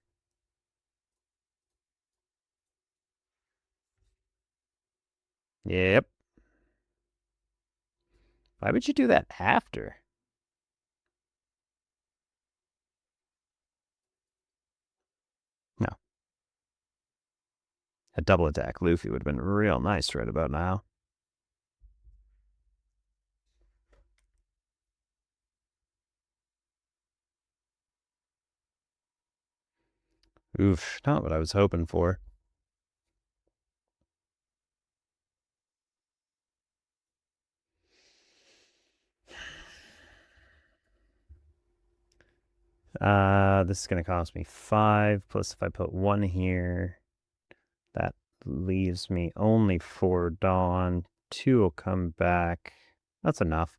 Yep. Why would you do that after? No. A double attack Luffy would have been real nice right about now. Oof, not what I was hoping for. This is going to cost me 5, plus if I put 1 here, that leaves me only 4 Dawn. 2 will come back. That's enough.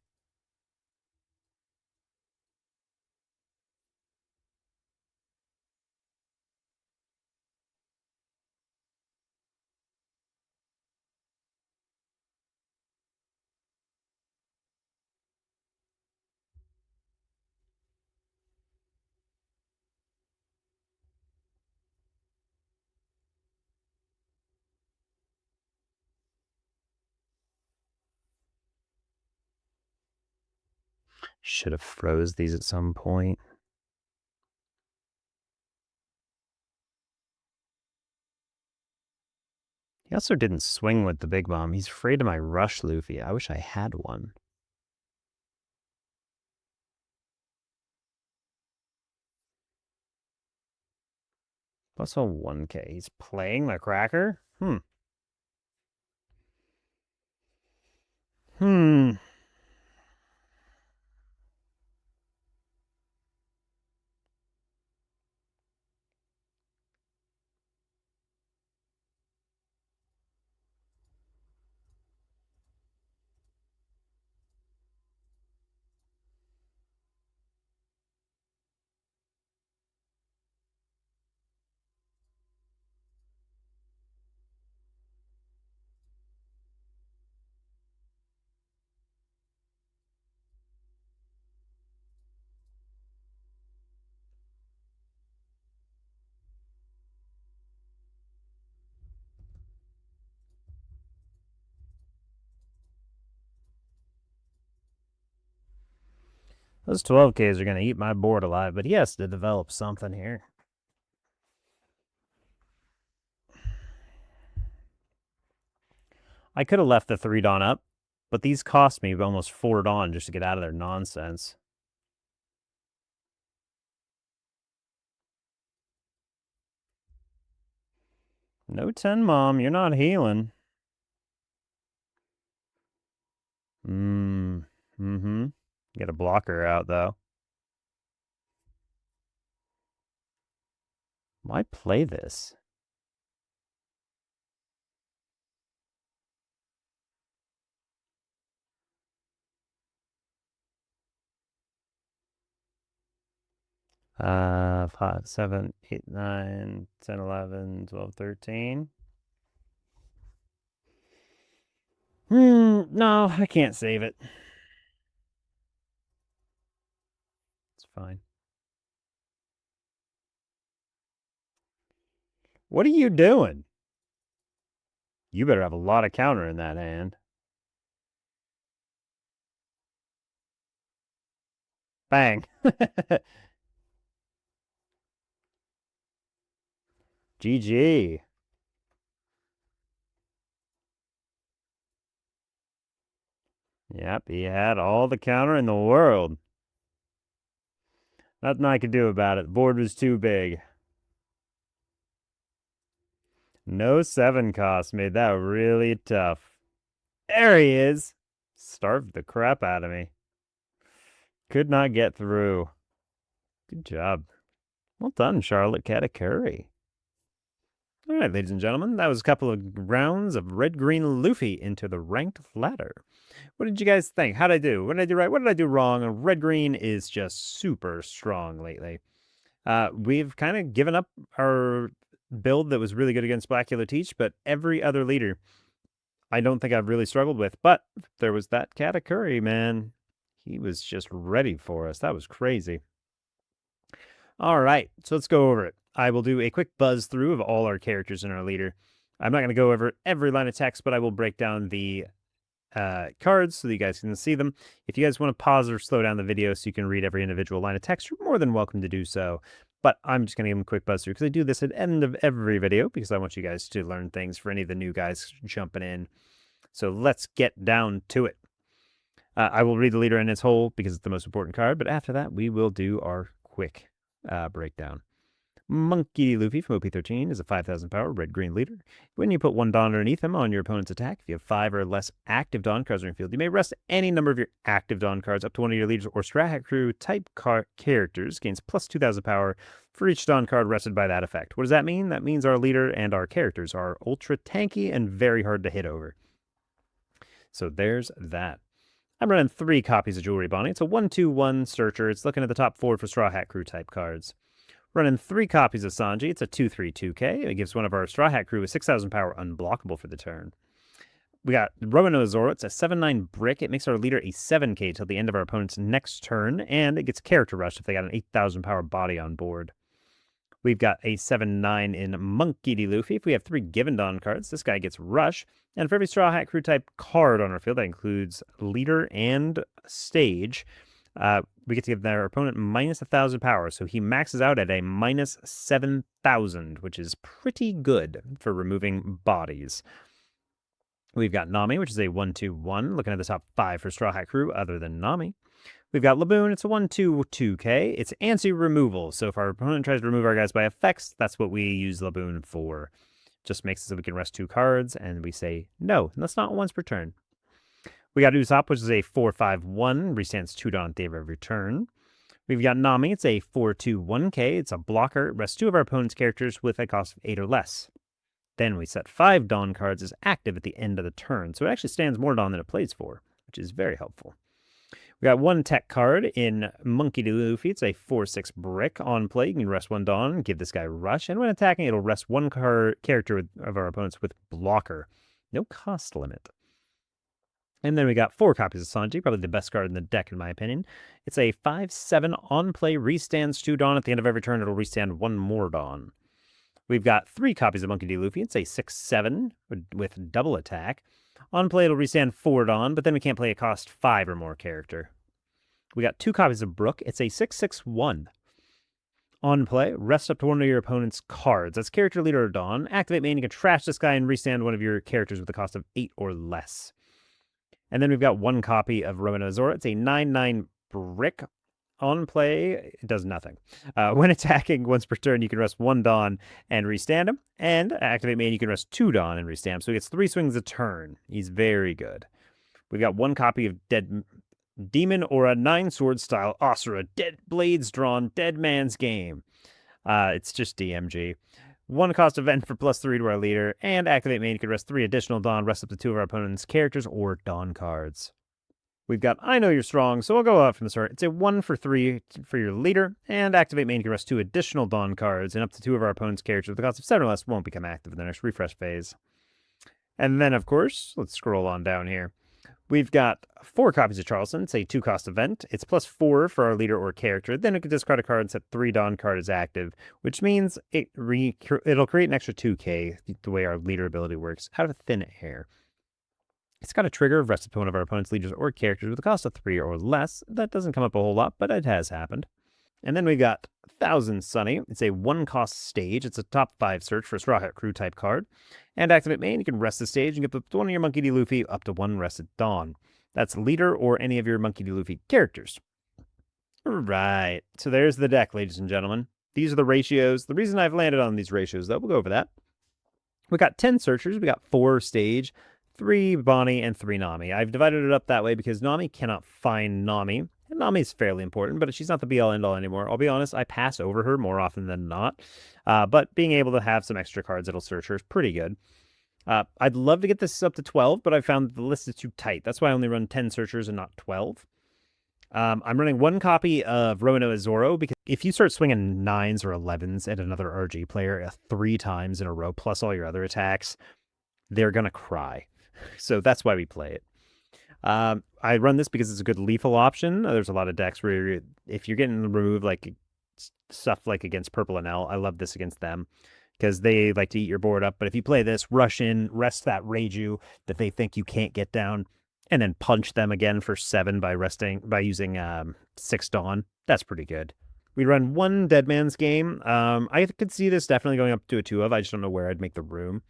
Should have froze these at some point. He also didn't swing with the big bomb. He's afraid of my rush Luffy. I wish I had one. Plus a 1K. He's playing the cracker? Hmm. 12Ks are going to eat my board alive, but he has to develop something here. I could have left the 3 Dawn up, but these cost me almost 4 Dawn just to get out of their nonsense. No 10 Mom, you're not healing. Mm-hmm. Get a blocker out, though. Why play this? Uh, 5, 7, 8, 9, 10, 11, 12, 13. No, I can't save it. It's fine. What are you doing? You better have a lot of counter in that hand. Bang. GG. Yep, he had all the counter in the world. Nothing I could do about it. The board was too big. No 7 cost made that really tough. There he is. Starved the crap out of me. Could not get through. Good job. Well done, Charlotte Katakuri. All right, ladies and gentlemen, that was a couple of rounds of red-green Luffy into the ranked ladder. What did you guys think? How did I do? What did I do right? What did I do wrong? Red-green is just super strong lately. We've kind of given up our build that was really good against Black Yellow Teach, but every other leader I don't think I've really struggled with. But there was that Katakuri, man. He was just ready for us. That was crazy. All right, so let's go over it. I will do a quick buzz through of all our characters in our leader. I'm not going to go over every line of text, but I will break down the cards so that you guys can see them. If you guys want to pause or slow down the video so you can read every individual line of text, you're more than welcome to do so. But I'm just going to give them a quick buzz through because I do this at the end of every video because I want you guys to learn things for any of the new guys jumping in. So let's get down to it. I will read the leader in its whole because it's the most important card, but after that, we will do our quick breakdown. Monkey Luffy from OP13 is a 5,000 power red-green leader. When you put 1 Dawn underneath him on your opponent's attack, if you have 5 or less active Dawn cards on your field, you may rest any number of your active Dawn cards up to one of your leaders or Strat Hat Crew type characters, gains plus 2,000 power for each Dawn card rested by that effect. What does that mean? That means our leader and our characters are ultra tanky and very hard to hit over. So there's that. I'm running 3 copies of Jewelry Bonnie. It's a 1/2/1 searcher. It's looking at the top 4 for Straw Hat Crew type cards. Running 3 copies of Sanji. It's a 2/3/2K. It gives one of our Straw Hat Crew a 6,000 power unblockable for the turn. We got Roanoke Zoro. It's a 7/9 brick. It makes our leader a 7K till the end of our opponent's next turn, and it gets character rush if they got an 8,000 power body on board. We've got a 7/9 in Monkey D. Luffy. If we have 3 Given Dawn cards, this guy gets rush. And for every Straw Hat Crew type card on our field, that includes leader and stage, we get to give their opponent minus 1,000 power. So he maxes out at a minus 7,000, which is pretty good for removing bodies. We've got Nami, which is a 1/2/1, looking at the top 5 for Straw Hat Crew other than Nami. We've got Laboon. It's a 1/2/2K. It's anti removal. So if our opponent tries to remove our guys by effects, that's what we use Laboon for. Just makes it so we can rest 2 cards, and we say no. And that's not once per turn. We got Usopp, which is a 4/5/1. Restands 2 Dawn at the end of every turn. We've got Nami. It's a 4/2/1K. It's a blocker. It rests 2 of our opponent's characters with a cost of 8 or less. Then we set 5 Dawn cards as active at the end of the turn. So it actually stands more Dawn than it plays for, which is very helpful. We got 1 tech card in Monkey D. Luffy. It's a 4/6 brick. On play, you can rest 1 Dawn, give this guy rush, and when attacking, it'll rest 1 character of our opponents with blocker. No cost limit. And then we got 4 copies of Sanji, probably the best card in the deck, in my opinion. It's a 5/7 on play, restands 2 Dawn. At the end of every turn, it'll restand 1 more Dawn. We've got 3 copies of Monkey D. Luffy. It's a 6/7 with double attack. On play, it'll restand 4 Dawn, but then we can't play a cost 5 or more character. We got 2 copies of Brook. It's a 6/6/1. On play, rest up to one of your opponent's cards. That's character leader or Dawn. Activate main, you can trash this guy and restand one of your characters with a cost of 8 or less. And then we've got 1 copy of Roanoke Zoro. It's a 9/9 brick. On play, it does nothing. When attacking once per turn, you can rest 1 Dawn and restand him. And activate main, you can rest 2 Dawn and restand him. So he gets 3 swings a turn. He's very good. We've got 1 copy of Dead Demon or a 9-sword style Asura. Dead blades drawn, dead man's game. It's just DMG. 1 cost event for +3 to our leader. And activate main, you can rest 3 additional Dawn, rest up to 2 of our opponent's characters or Dawn cards. We've got I Know You're Strong, so we'll go out from the start. It's a 1/3 for your leader, and activate main, you can rest 2 additional Dawn cards, and up to 2 of our opponent's characters with the cost of 7 or less won't become active in the next refresh phase. And then, of course, let's scroll on down here. We've got 4 copies of Charleston. It's a 2-cost event. It's +4 for our leader or character. Then we can discard a card and set 3 Dawn card as active, which means it'll create an extra 2K, the way our leader ability works, out of thin air. It's got a trigger of rest up to one of our opponent's leaders or characters with a cost of 3 or less. That doesn't come up a whole lot, but it has happened. And then we got 1,000 Sunny. It's a 1-cost stage. It's a top 5 search for a Straw Hat Crew type card. And activate main, you can rest the stage and give up to one of your Monkey D. Luffy up to 1 rested Dawn. That's leader or any of your Monkey D. Luffy characters. Right. So there's the deck, ladies and gentlemen. These are the ratios. The reason I've landed on these ratios, though, we'll go over that. We got 10 searchers. We got 4 stage, 3 Bonnie, and 3 Nami. I've divided it up that way because Nami cannot find Nami. And Nami is fairly important, but she's not the be-all, end-all anymore. I'll be honest, I pass over her more often than not. But being able to have some extra cards that'll search her is pretty good. I'd love to get this up to 12, but I found the list is too tight. That's why I only run 10 searchers and not 12. I'm running 1 copy of Roanoke Zoro because if you start swinging 9s or 11s at another RG player 3 times in a row, plus all your other attacks, they're going to cry. So that's why we play it. I run this because it's a good lethal option. There's a lot of decks where if you're getting removed like stuff like against Purple and L, I love this against them because they like to eat your board up. But if you play this, rush in, rest that Reiju that they think you can't get down, and then punch them again for 7 by using 6 Dawn, that's pretty good. We run 1 Dead Man's Game. I could see this definitely going up to a 2 of. I just don't know where I'd make the room.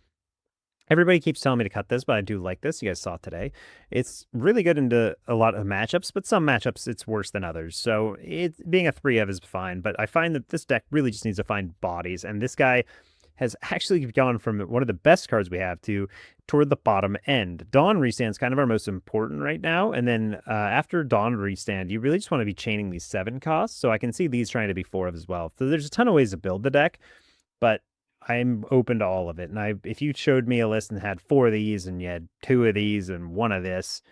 Everybody keeps telling me to cut this, but I do like this. You guys saw it today. It's really good into a lot of matchups, but some matchups it's worse than others. So it being a 3 of is fine, but I find that this deck really just needs to find bodies, and this guy has actually gone from one of the best cards we have to toward the bottom end. Dawn Restand is kind of our most important right now, and then after Dawn Restand, you really just want to be chaining these 7 costs, so I can see these trying to be 4 of as well. So there's a ton of ways to build the deck, but I'm open to all of it. And if you showed me a list and had 4 of these and you had 2 of these and 1 of this,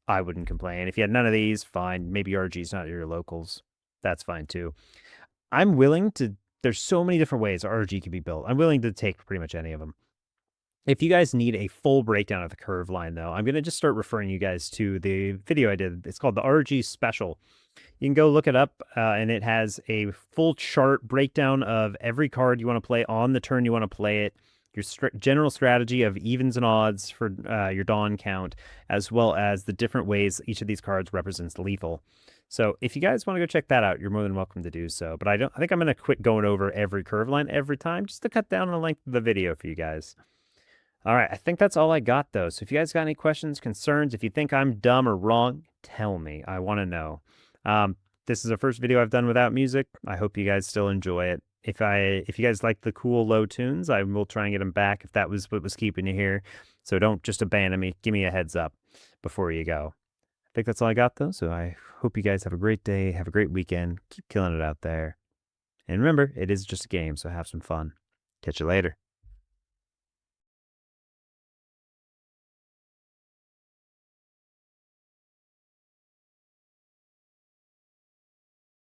I wouldn't complain. If you had none of these, fine. Maybe RG's not your locals. That's fine too. I'm willing to, there's so many different ways RG can be built. I'm willing to take pretty much any of them. If you guys need a full breakdown of the curve line, though, I'm going to just start referring you guys to the video I did. It's called the RG Special. You can go look it up, and it has a full chart breakdown of every card you want to play on the turn you want to play it, your general strategy of evens and odds for your Dawn count, as well as the different ways each of these cards represents lethal. So if you guys want to go check that out, you're more than welcome to do so. But I think I'm going to quit going over every curve line every time just to cut down on the length of the video for you guys. All right, I think that's all I got, though. So if you guys got any questions, concerns, if you think I'm dumb or wrong, tell me. I want to know. This is the first video I've done without music. I hope you guys still enjoy it. If you guys like the cool low tunes, I will try and get them back if that was what was keeping you here. So don't just abandon me. Give me a heads up before you go. I think that's all I got, though. So I hope you guys have a great day. Have a great weekend. Keep killing it out there. And remember, it is just a game, so have some fun. Catch you later.